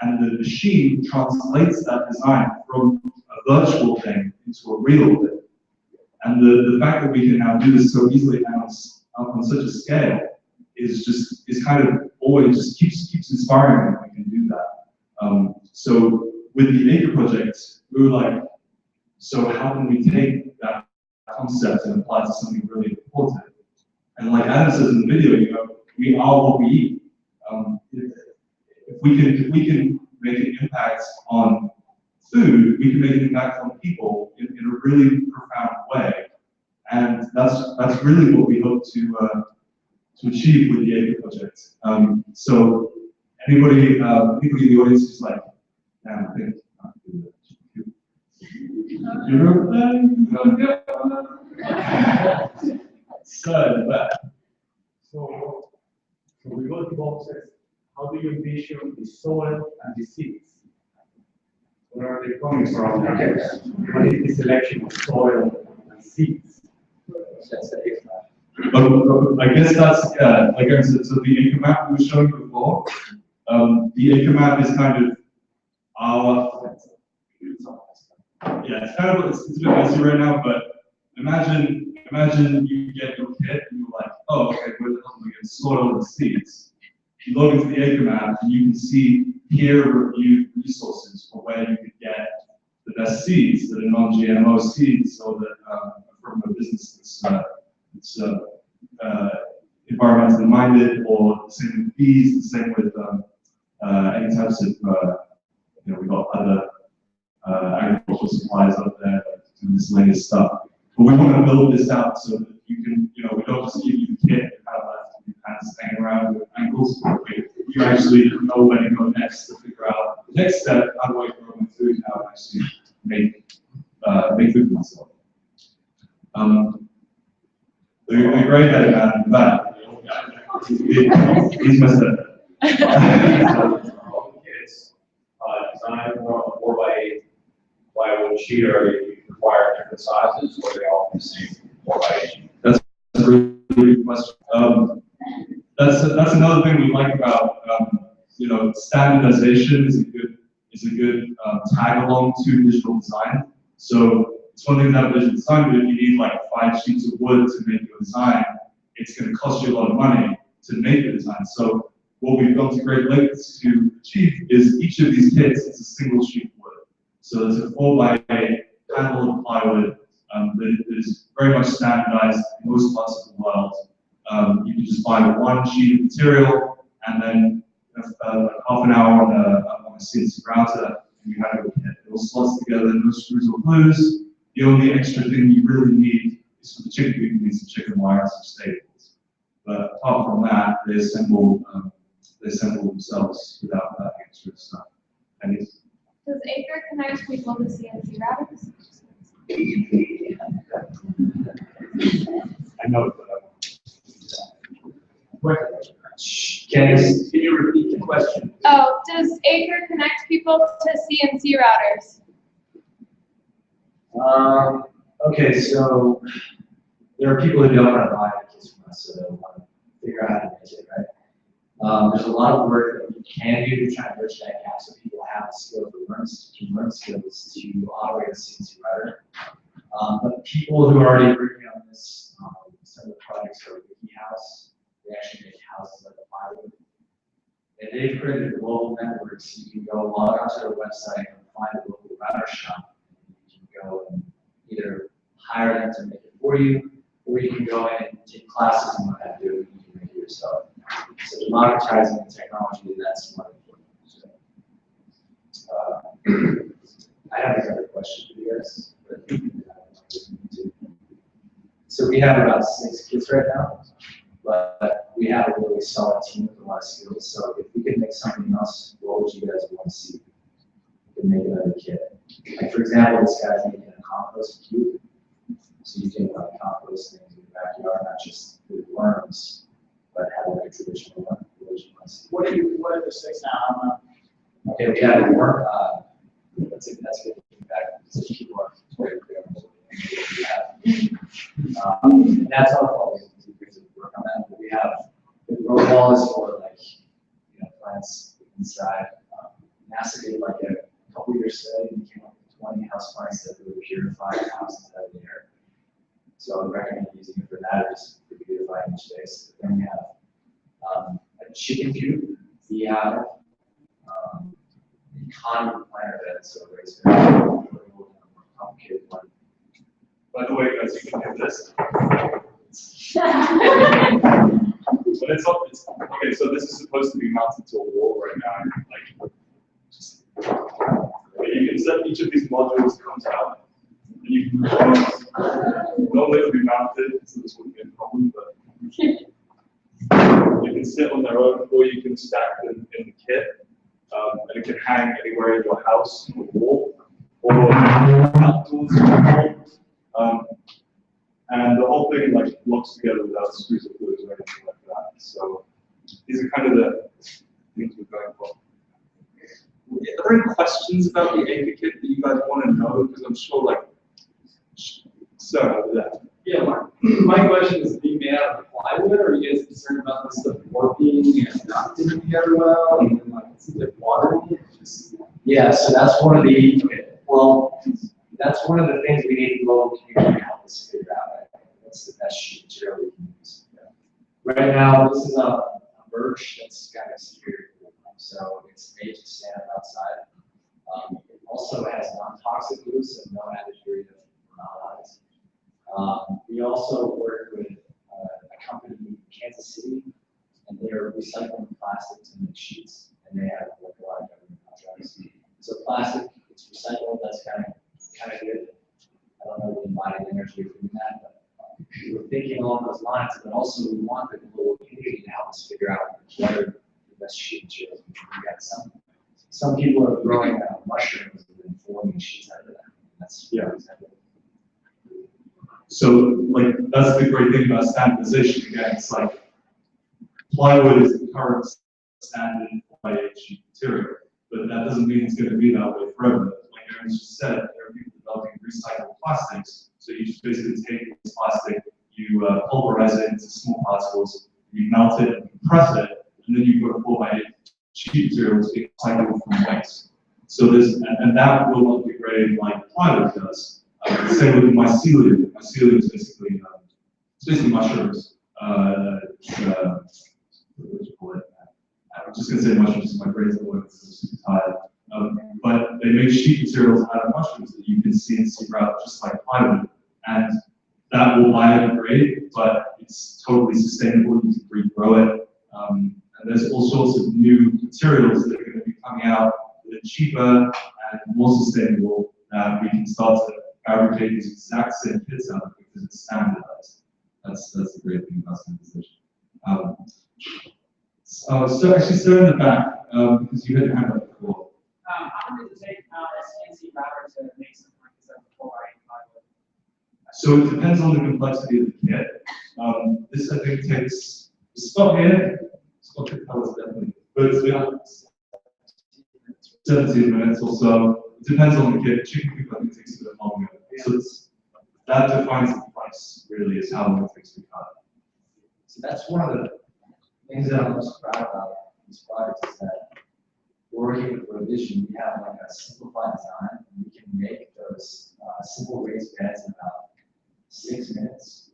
and the machine translates that design from a virtual thing into a real thing. And the fact that we can now do this so easily and on such a scale is kind of always just keeps inspiring that we can do that. So with the AKER project, we were like, so how can we take that concept and apply it to something really important? And like Adam says in the video, you know, we are what we eat. If we can make an impact on food, we can make an impact on people in a really profound way. And that's really what we hope to achieve with the AKER project. So anybody in the audience who's like, damn, I think I can do that. So we got the boxes. How do you envision the soil and the seeds? Where are they coming from? What is the selection of soil and seeds? I guess that's, like I said, so the AKER map we were showing before, the AKER map is kind of our, yeah, it's kind of, it's a bit messy right now, but imagine you get your kit and you're like, oh, okay, where the hell do we get soil and seeds? You log into the AKER map and you can see peer-reviewed resources for where you could get the best seeds that are non-GMO seeds, or that from a business that's environmentally minded, or the same with bees, the same with any types of, you know, we've got other agricultural supplies out there, like miscellaneous stuff. But we want to build this out so that you can, you know, we don't just give you the kit and have that to do hands hanging around with ankles. You actually know where to go next to figure out the next step. How do I grow my food? How do I actually make food for myself? The great head man in the back. He's messed up. It's designed more 4x8 plywood sheet, or you require different sizes, or they all the same 4x8? That's a really good question. That's another thing we like about standardization is a good tag along to digital design. So it's one thing to have digital design, but if you need like 5 sheets of wood to make your design, it's going to cost you a lot of money to make the design. So what we've gone to great lengths to achieve is each of these kits is a single sheet of wood. So it's a 4x8 panel of plywood that is very much standardized in most parts of the world. You can just buy one sheet of material and then half an hour on a CNC router, and you have your kit. It all slots together, no screws or glues. The only extra thing you really need is for the chicken feed, you need some chicken wire and some staples. But apart from that, they assemble themselves without that extra stuff. And it's, Does AKER connect people to CNC routers? I know it, but Can you repeat the question? Oh, does AKER connect people to CNC routers? Okay, so there are people who don't want to buy the kits from us, so they want to figure out how to make it, right? There's a lot of work that we can do to try and bridge that gap so people have the skills to learn skills to operate a CNC router. But people who are already working on this, some of the projects are Wiki House. They actually make houses out of plywood. And they've created a global network, so you can go log onto their website and find a local router shop. You can go and either hire them to make it for you, or you can go in and take classes and what have you, and you can make it yourself. So democratizing the technology, that's one important. I have another question for you guys. So we have about 6 kits right now, but we have a really solid team with a lot of skills. So if we could make something else, what would you guys want to see? We could make another kit. Like for example, this guy's making a compost cube. So you can compost things in the backyard, not just with worms, but have like a traditional one. What are the 6 now? Okay, we have a worm. That's good feedback. So people are very clear on what we have. And that's our fault. We work on that. But we have the grow walls for like plants inside. NASA did like a couple years study and came up with 20 house plants that would purify houses out of the air. So I would recommend using it for that, or just for purifying each space. Then we have a chicken coop. We have conduit planter bed, so it's very complicated one. by the way, guys, you can do this. But it's up. Okay, so this is supposed to be mounted to a wall right now. You can set each of these modules comes out, and you can normally it would be mounted, so this wouldn't be a problem, but you can sit on their own, or you can stack them in the kit, and it can hang anywhere in your house on the wall, or outdoors on the wall. And the whole thing like locks together without screws or glues or anything like that. So these are kind of the things we're going for. Are there any questions about the AKER kit that you guys want to know? Because I'm sure, like, so that. Yeah, my question is, being made out of plywood, or are you guys concerned about this stuff warping and not fitting together well, and then, like, it seems like water in it? Yeah, so that's one of the, that's one of the things we need the local community to help us figure out. Right? What's the best sheet material we can use? Yeah. Right now, this is a birch that's got exterior, so it's made to stand outside. It also has non-toxic glue, so no added degree of formaldehyde. We also work with a company in Kansas City, and they're recycling plastic to make sheets, and they have like a lot of government contracts. So plastic, it's recycled. That's kind of good. I don't know the embodied energy of doing that, but we're thinking along those lines. But also, we want the global community to office figure out what are the best sheet materials we can get. Some people are growing mushrooms and then forming sheets out of that. That's exactly. So, like, that's the great thing about standardization. Again, it's like plywood is the current standard by sheet material, but that doesn't mean it's going to be that way forever. Like Aaron just said, there are people developing recycled plastics. So you just basically take this plastic, you pulverize it into small particles, you melt it and compress it, and then you've got a 4x8 sheet material that's being recycled from waste. So there's, and that will not degrade like plywood does. Same with mycelium. Mycelium is basically, mushrooms. What do you call it? I'm just going to say mushrooms, my brain's not working, so I'm super tired. But they make sheet materials out of mushrooms that you can see and see out just like plywood. And that will biodegrade, but it's totally sustainable. You can regrow it. And there's all sorts of new materials that are going to be coming out that are cheaper and more sustainable. We can start to fabricate these exact same kits out of because it's standardized. That's the great thing about standardization. So actually, start in the back because you had your hand up before. How long does it take SCNC router to make something like this at 4x8 plywood? So it depends on the complexity of the kit. This I think takes, stop here. Stop it, colors definitely. But it's been 17 minutes or so. It depends on the kit. Chicken coop I think takes a bit longer. So that defines the price, really, is how long it takes to cut. So that's one of the things that I'm most proud about this project is that working with Revision, we have like a simplified design, and we can make those simple raised beds in about 6 minutes.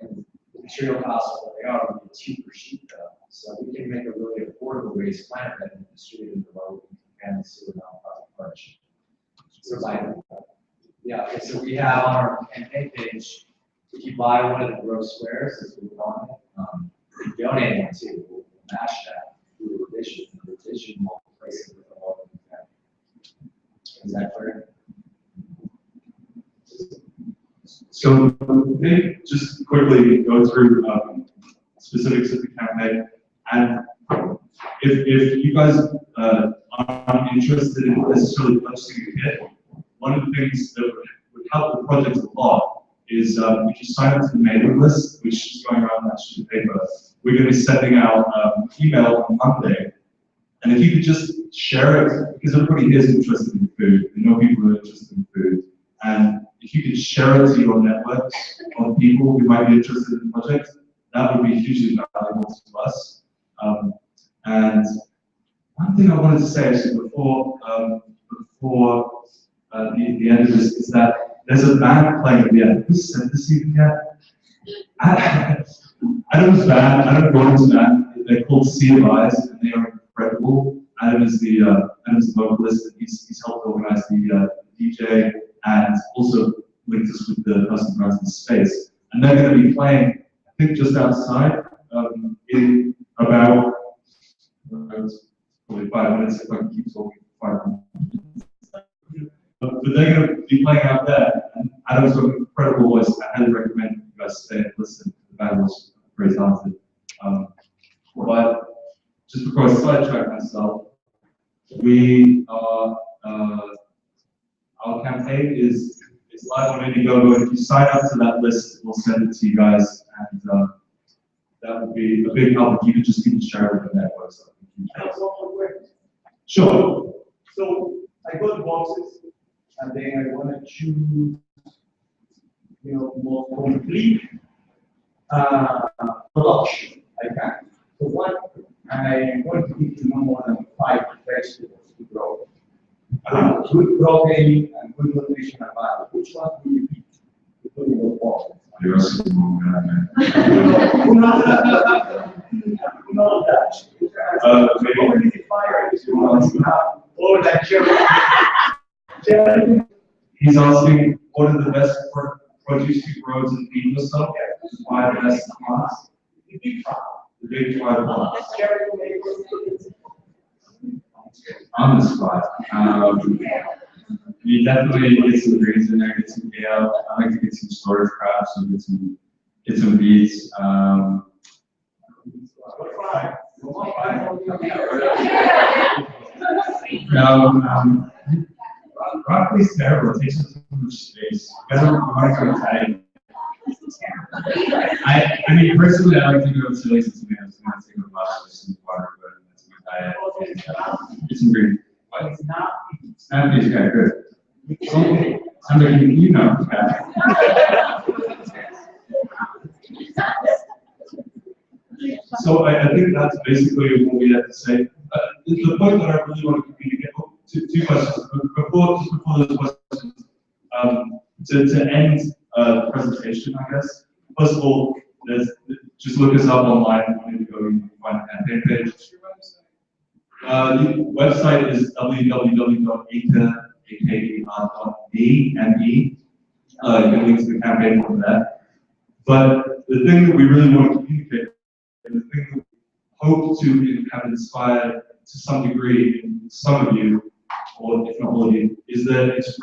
And the material costs of what they are would be 2 per sheet though. So we can make a really affordable raised plant bed and distribute it below families who are non-profit partnership. So yeah, okay, so we have on our campaign page, if you buy one of the grow squares, as we call it, we donate one too. We'll match that through Revision. Revision will replace it with a local family. Is that clear? So maybe just quickly go through specifics of the campaign, and if you guys aren't interested in necessarily purchasing a kit, one of the things that would help the project a lot is if you sign up to the mailing list, which is going around that sheet of paper, we're going to be sending out email on Monday, and if you could just share it, because everybody here is interested in food, we know people are interested in food, and if you could share it to your networks of people who might be interested in the project, that would be hugely valuable to us. And one thing I wanted to say actually before the end of this is that there's a band playing at the end. Who said this even yet? Adam's band, Adam Gordon's band, they're called Sea of Eyes, and they are incredible. Adam is the vocalist, and he's helped organize the DJ and also linked us with the person who runs the space. And they're going to be playing, I think, just outside in about probably 5 minutes if I can keep talking for 5 minutes. But they're going to be playing out there, and Adam's got an incredible voice. I highly recommend you guys stay and listen. The band was very talented. But just before I sidetrack myself, we are, our campaign is live on Indiegogo, and if you sign up to that list, we'll send it to you guys, and that would be a big help if you could just even share it with the network. Sure. So I got boxes, and then I want to choose, more complete production I can. So what I want to give no more than 5 vegetables to grow. Good protein and good nutritional value. Which one do you pick to put in your box? You're asking wrong guy, Who knows that? Who knows that? Maybe. Or that Jerry. He's asking what are the best produce to grow to feed yourself? Why the best plants? The big farm. The big 5 plants. On the spot. You definitely get some greens in there, get some kale. I like to get some storage crops, so get some beets. Broccoli is terrible. It takes up so much space. You guys want to go Italian? I mean, personally, I like to go to chilies and tomatoes. I like to go to some water, but that's my diet. It's some green. It's not. It's kind of good. Somebody, you know. So I think that's basically what we had to say. The point that I really want to communicate, two questions. Before those questions, to end the presentation, I guess. First of all, just look us up online. If you go, you can find a campaign page. The website is www.aker.me. You can link to the campaign from there. But the thing that we really want to communicate, and the thing that we hope to have inspired to some degree in some of you, or if not all of you, is that it's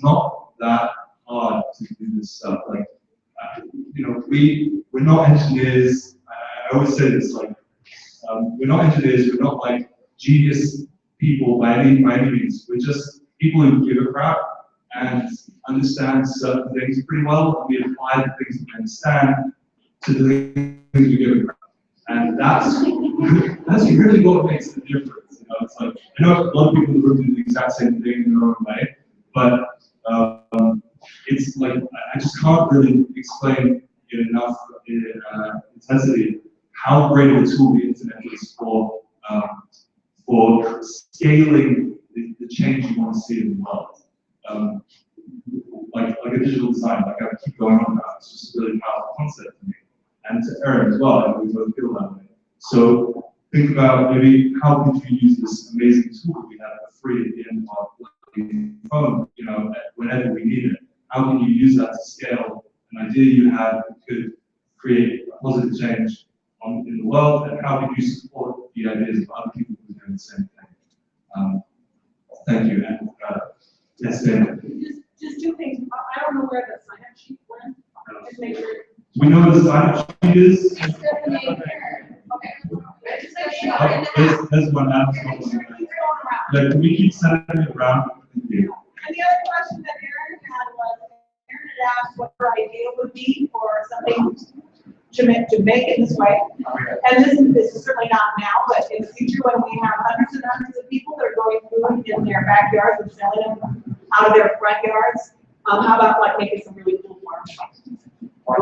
not that hard to do this stuff. Like, we're not engineers. I always say this, like, we're not engineers. We're not like genius people by any means. We're just people who give a crap and understand certain things pretty well. We apply the things we understand to the things we give a crap. And that's really what makes the difference. It's like, I know a lot of people in the room do the exact same thing in their own way, but it's like, I just can't really explain in enough intensity how great of a tool the internet is for scaling the change you want to see in the world. Like a digital design, like I keep going on about, it's just a really powerful concept to me. And to Aaron as well, and we both feel that way. So think about maybe how could you use this amazing tool that we have for free at the end of our phone, whenever we need it. How can you use that to scale an idea you have that could create a positive change in the world, and how can you support the ideas of other people who are doing the same thing? Thank you. And yes, Dan. Just two things. I don't know where the sign-up sheet went. Just make sure. Do we know what the sign-up sheet is? There's one now. Like, can we keep sending it around? Thank you. And the other question that Aaron had was, Aaron had asked what her idea would be for something to make it this way. And this is certainly not now, but in the future when we have hundreds and hundreds of people that are growing food in their backyards and selling them out of their front yards, how about like making some really cool farms? Okay,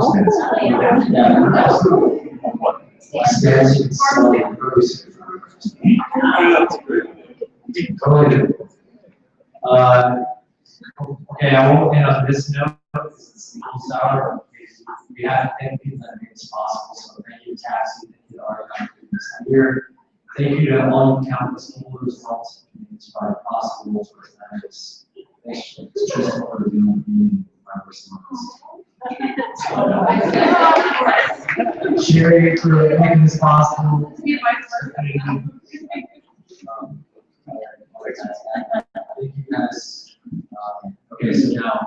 I won't end on this note. This is simple sour. We have to thank people that make this possible. So thank you, Taxi. Thank you to our this here. Thank you to all you countless people who helped make this project possible. Thanks to Tristan for doing Sherry for making this possible. Thank you guys. Okay, so now.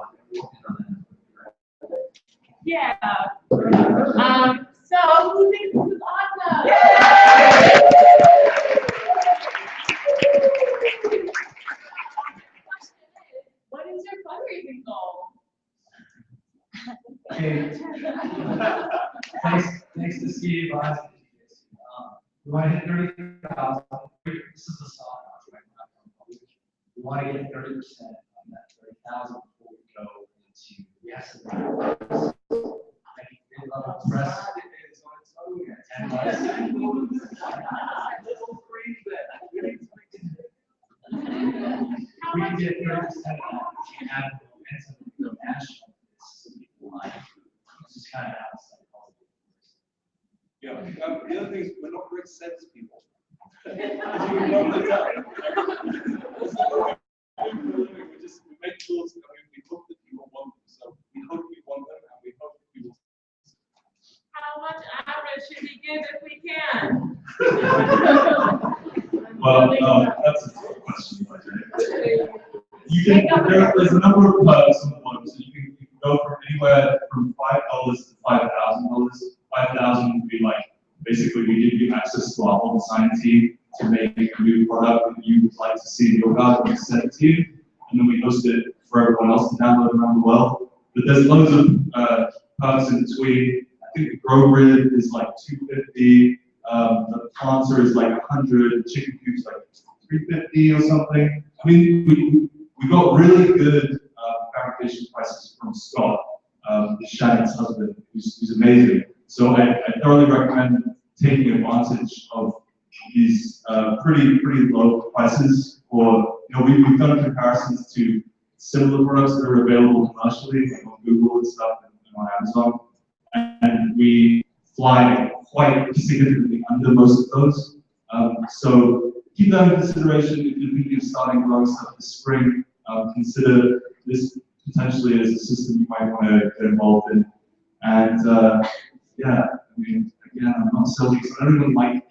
Yeah. So who thinks this is awesome? What is your fundraising goal? Okay. Thanks to Steve. We want to hit 30,000. This is a soft contract. We want to get 30% on that 30,000 before we go into we have some press. We can get 30% of that and have momentum to go national. This is kind of outside. Yeah, the other thing is we're not great salespeople. We make tools and we hope that people want them. So we hope we want them and we hope that people. How much average should we give if we can? Well, that's a tough question. You can, there's a number of perks on the bottom, so you can go from anywhere from $5 to $5,000. $5,000 would be like basically we give you access access to our whole design team to make a new product that you would like to see in your garden. We send it to you, and then we host it for everyone else to download around the world. But there's loads of perks in between. I think the grow grid is like 250. The planter is like 100. The chicken coop's like 350 or something. I mean, we got really good fabrication prices from Scott, Shannon's husband, who's amazing. So I thoroughly recommend taking advantage of these pretty low prices. For we've done comparisons to similar products that are available commercially, like on Google and stuff, and on Amazon, and we fly quite significantly under most of those. So keep that in consideration if you're thinking of starting growing stuff this spring. Consider this potentially as a system you might want to get involved in. And yeah, I mean, again, I'm not selling, so I don't even like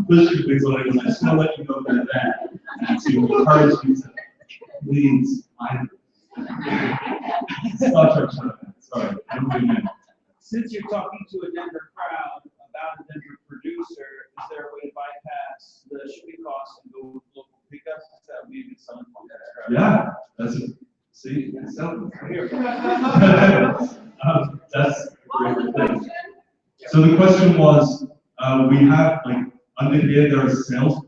pushing things on anyone. I just want to let you know they're there and to encourage you to please find Star Trek show. Sorry, I don't really know. Since you're talking to a Denver crowd about a Denver producer, is there a way to bypass the shipping costs and go with local pickups? That would be a good selling point. Yeah, that's it. See, it's selling. That's a great thing. So the question was, we have like under here there are sales,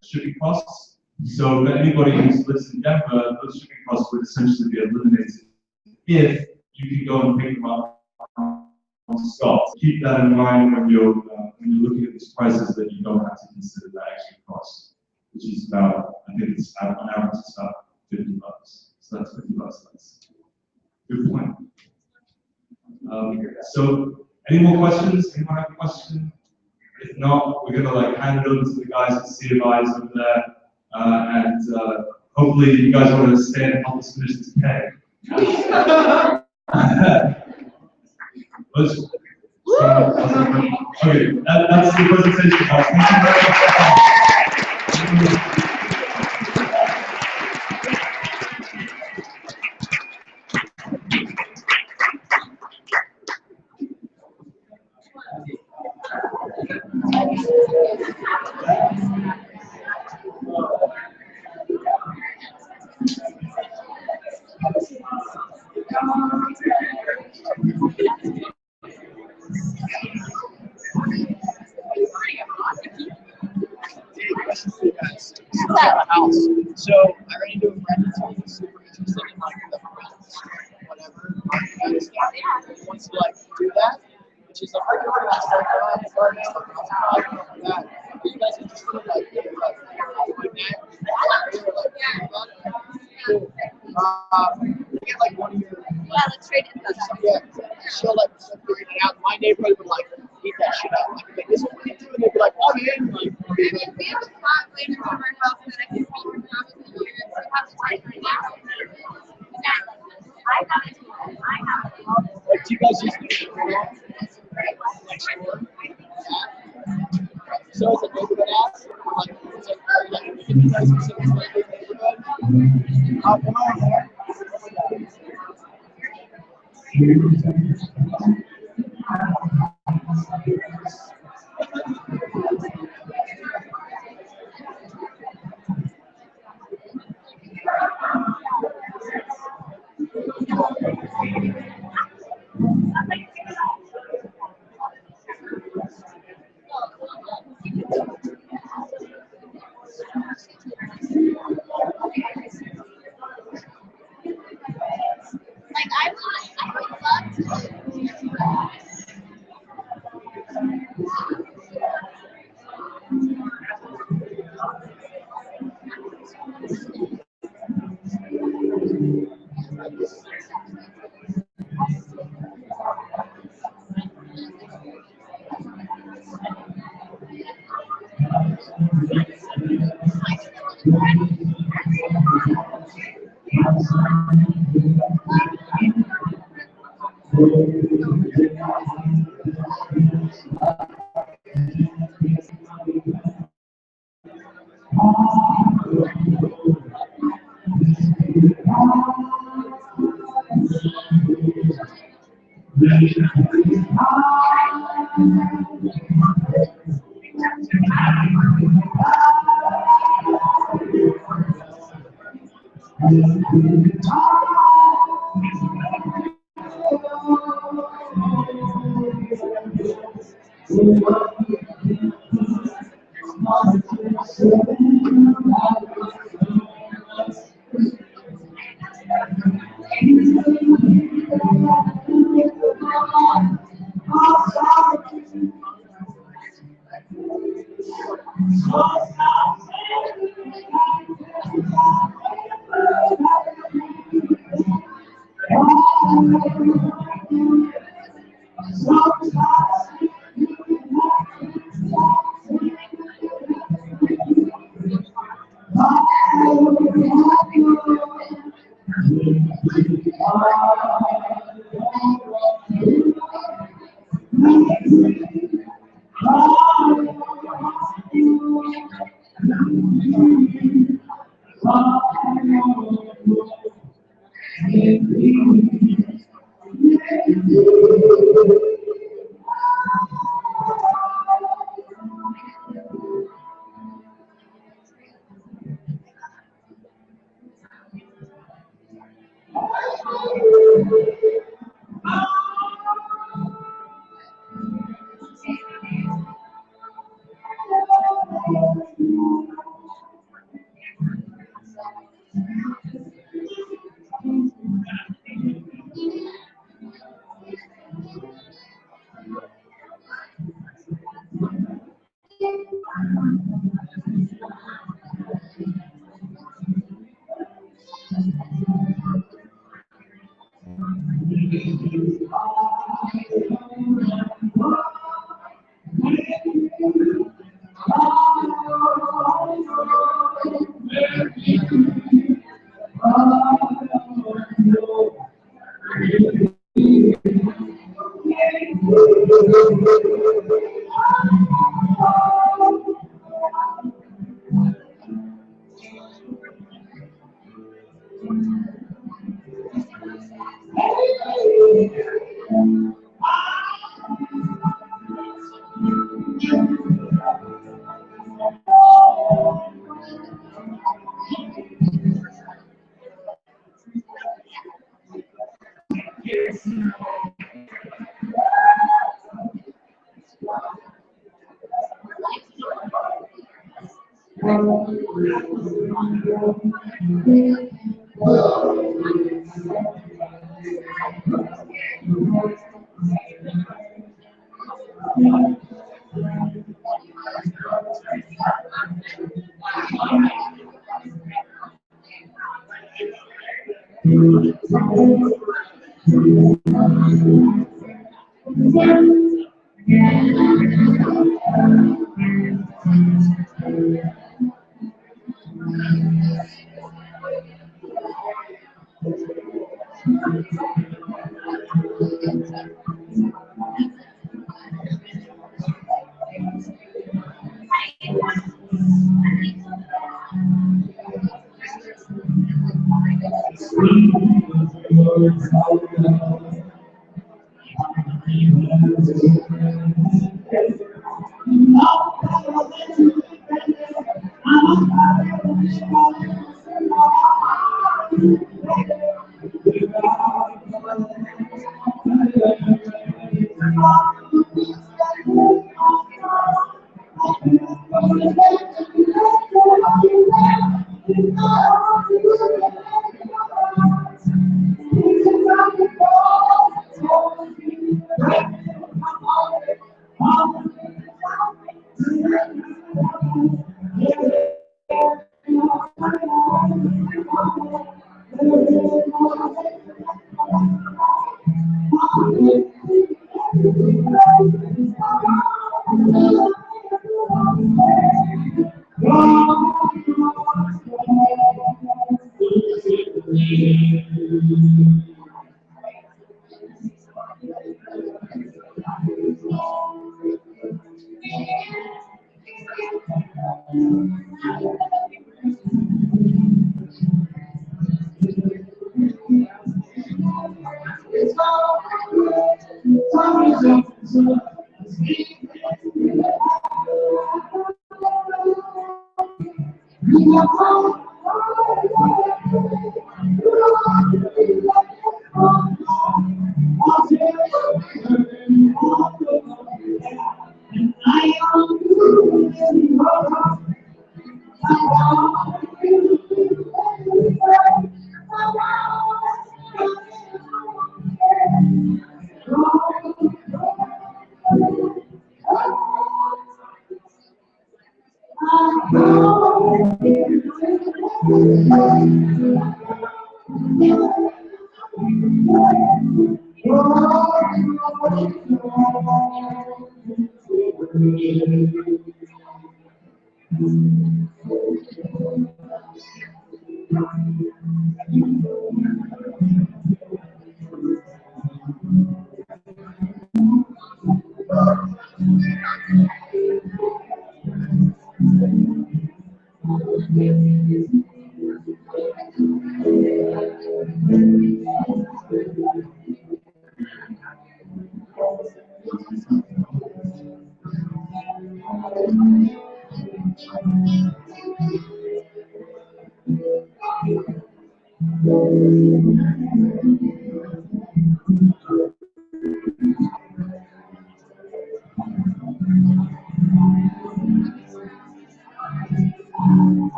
shipping costs. So for anybody who lives in Denver, those shipping costs would essentially be eliminated if you can go and pick them up on Scott. Keep that in mind when you're looking at these prices, that you don't have to consider that extra cost, which is about, I think it's on average it's about $50. So that's $50 less. Good point. So any more questions? Anyone have a question? If not, we're gonna like hand it over to the guys at CMIs over there, and hopefully you guys want to stay and help us finish this cake. Okay, that's the presentation, guys. Thank you very much. House. So I ran into a friend who's super interested in like the whatever wants to like do that, which is like stuff like that. Are you guys interested in like doing that? Cool. Get like one of your let's trade it. Yeah, she'll like figure it out. My neighborhood would like eat that shit up. Like this is what we do, and they'd be like, oh yeah, like we have a spot later to our house that I can see from half of the year. So we have to take right now. I have it. Like, do you guys use it next door? So it's a neighborhood app? Like, it's like, you can use specific neighborhood? Come on there.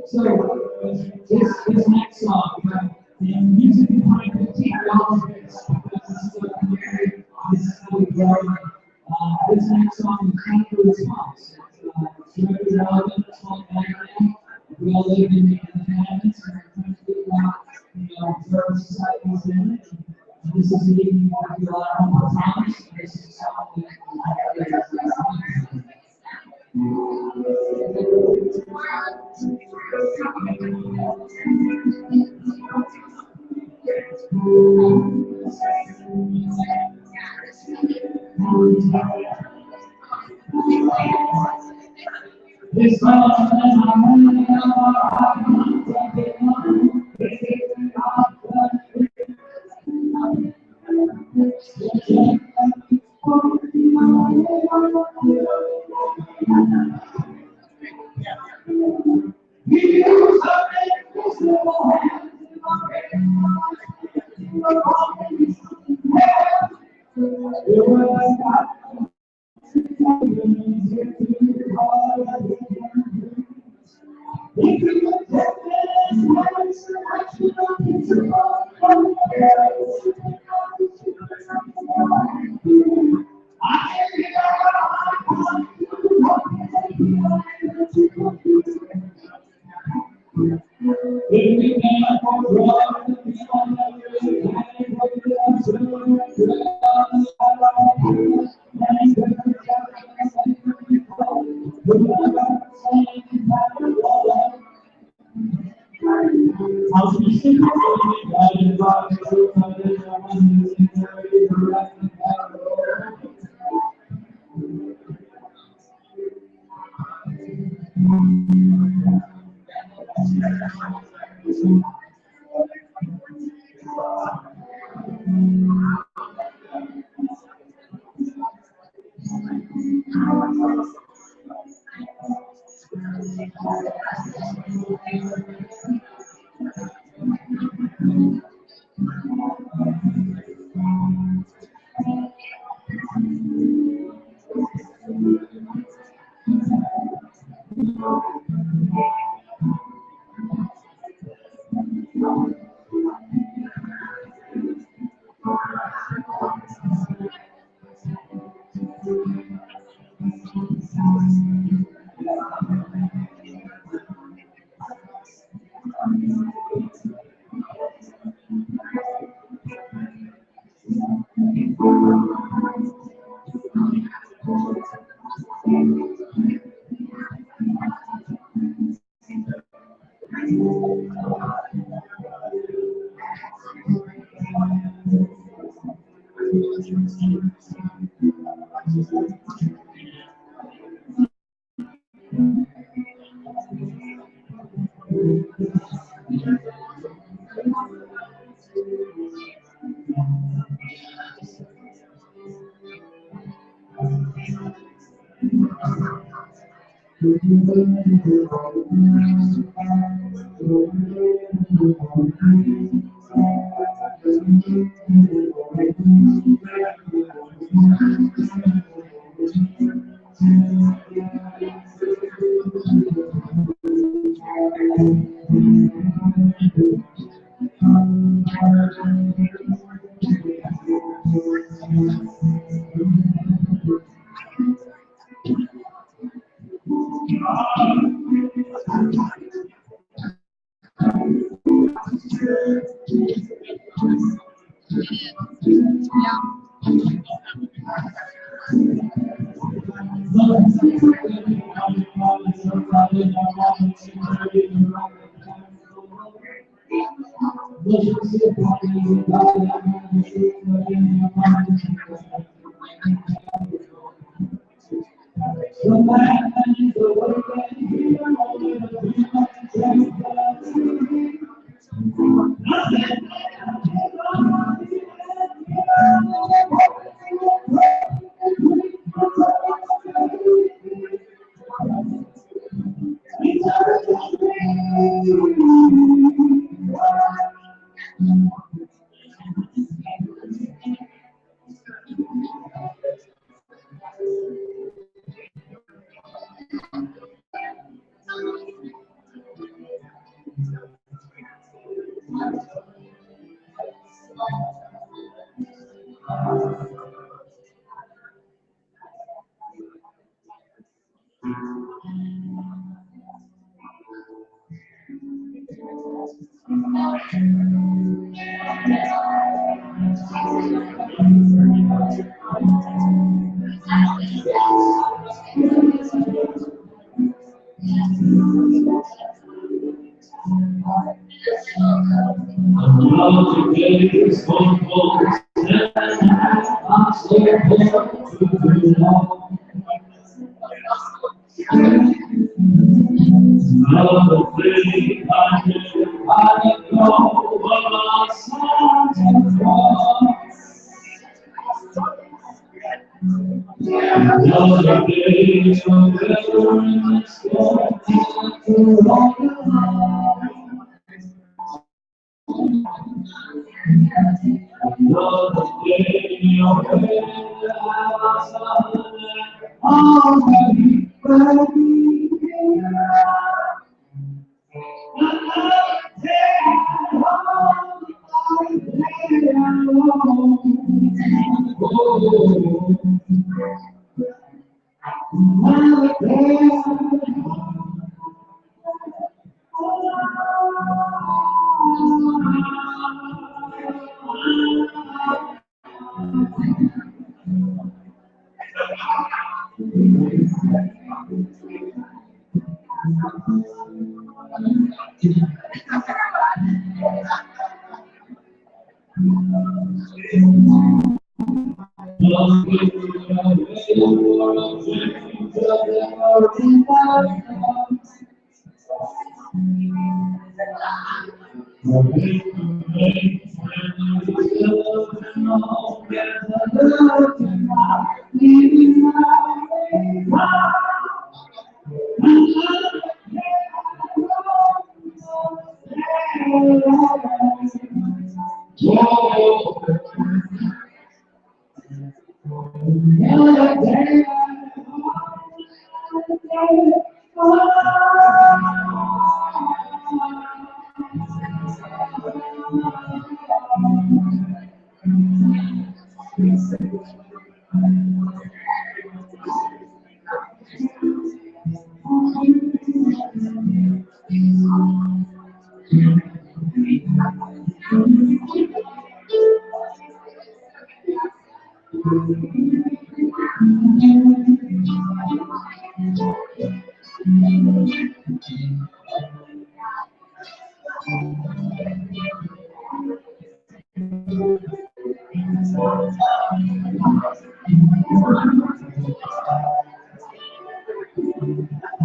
So, this next song, the music behind the technology, this is how we grow. This next song is kind of a response. It's very relevant, it's all back now. We all live in the environments and we're trying to figure out, where our society is in. And this is the evening where we allow our times. This is something that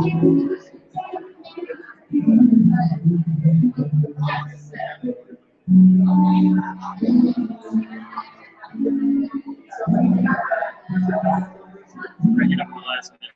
Bring it up the last minute.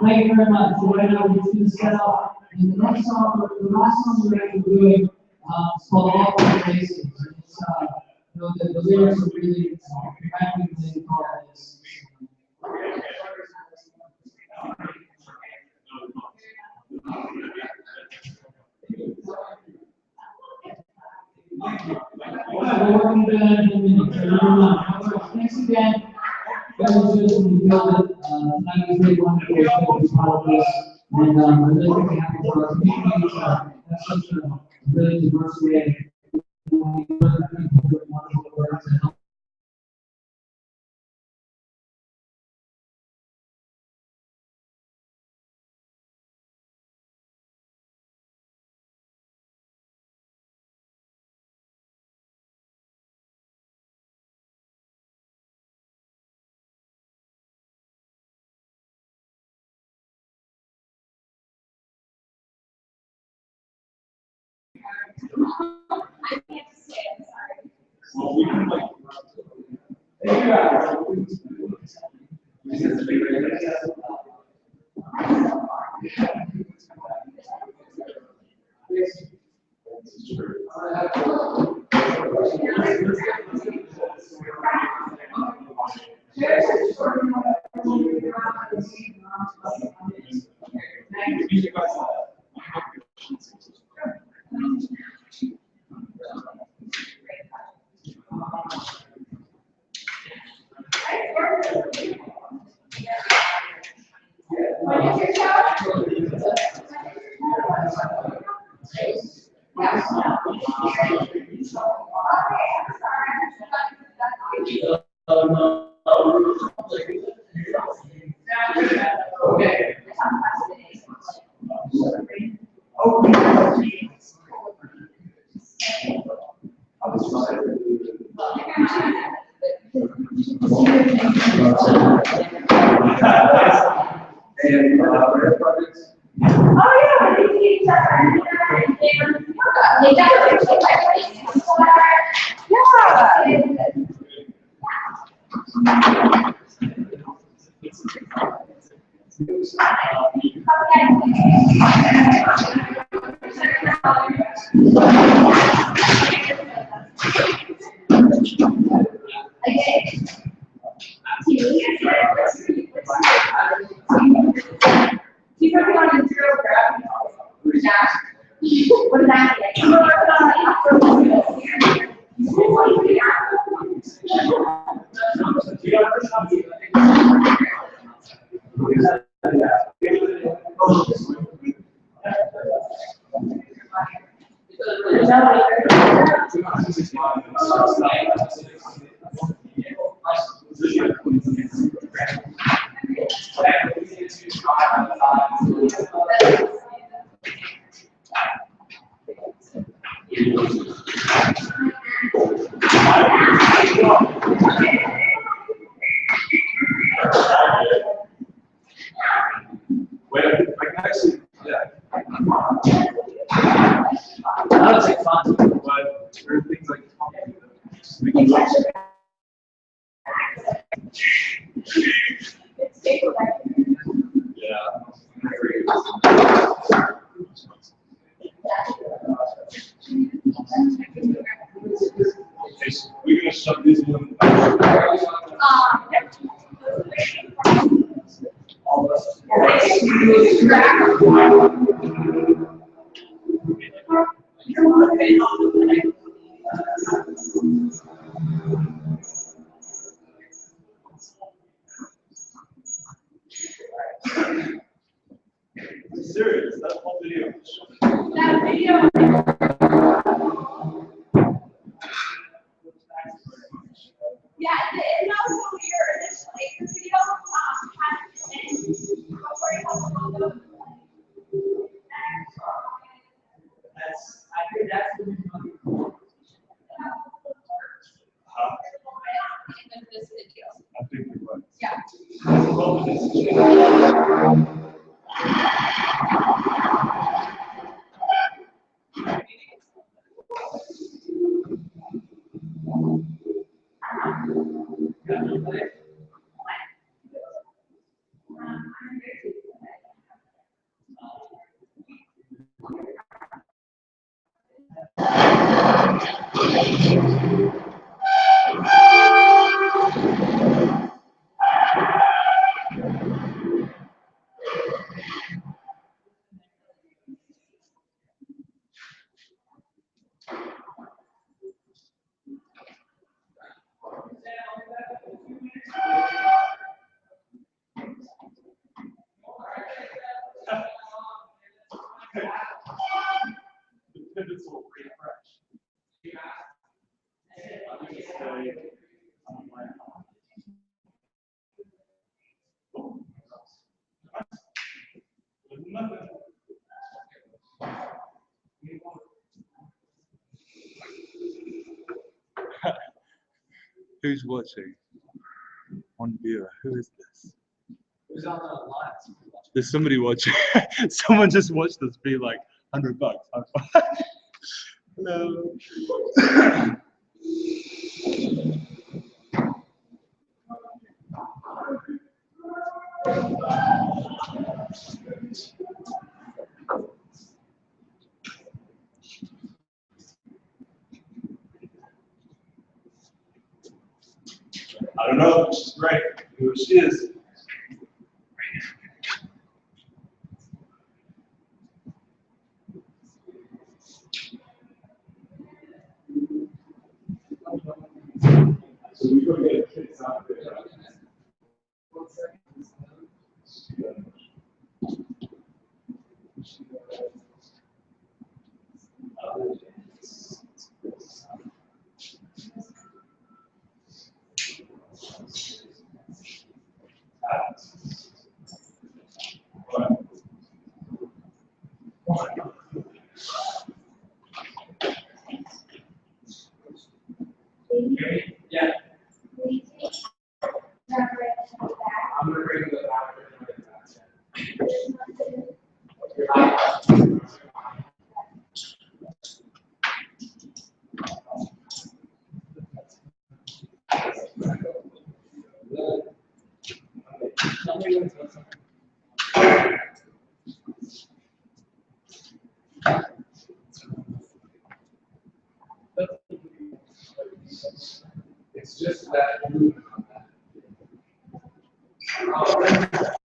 Thank you very much. So right now we're just going to set up, and the next song, the last song we're actually doing, it's called All the Places. It's, you know, the lyrics are really practically called this. We're working to that in a minute. So thanks again. Tonight was really wonderful to be part of this, and I'm really happy for our community to have such a really diverse way of wonderful words and help. I can't say, I'm sorry. Well, we can like. We're going to shut this one. All of us. serious? That whole video. That video. Yeah, and also your initial AKER video had That's, I think that's the reason. this video. I think you're right. Yeah. Who's watching? One viewer. Who is this? Who's on the line? There's somebody watching. Someone just watched us be like $100. Hello. I don't know. She's great. Who she is. So we go get kids out there. Yeah. I'm gonna bring the it's just that movement on that.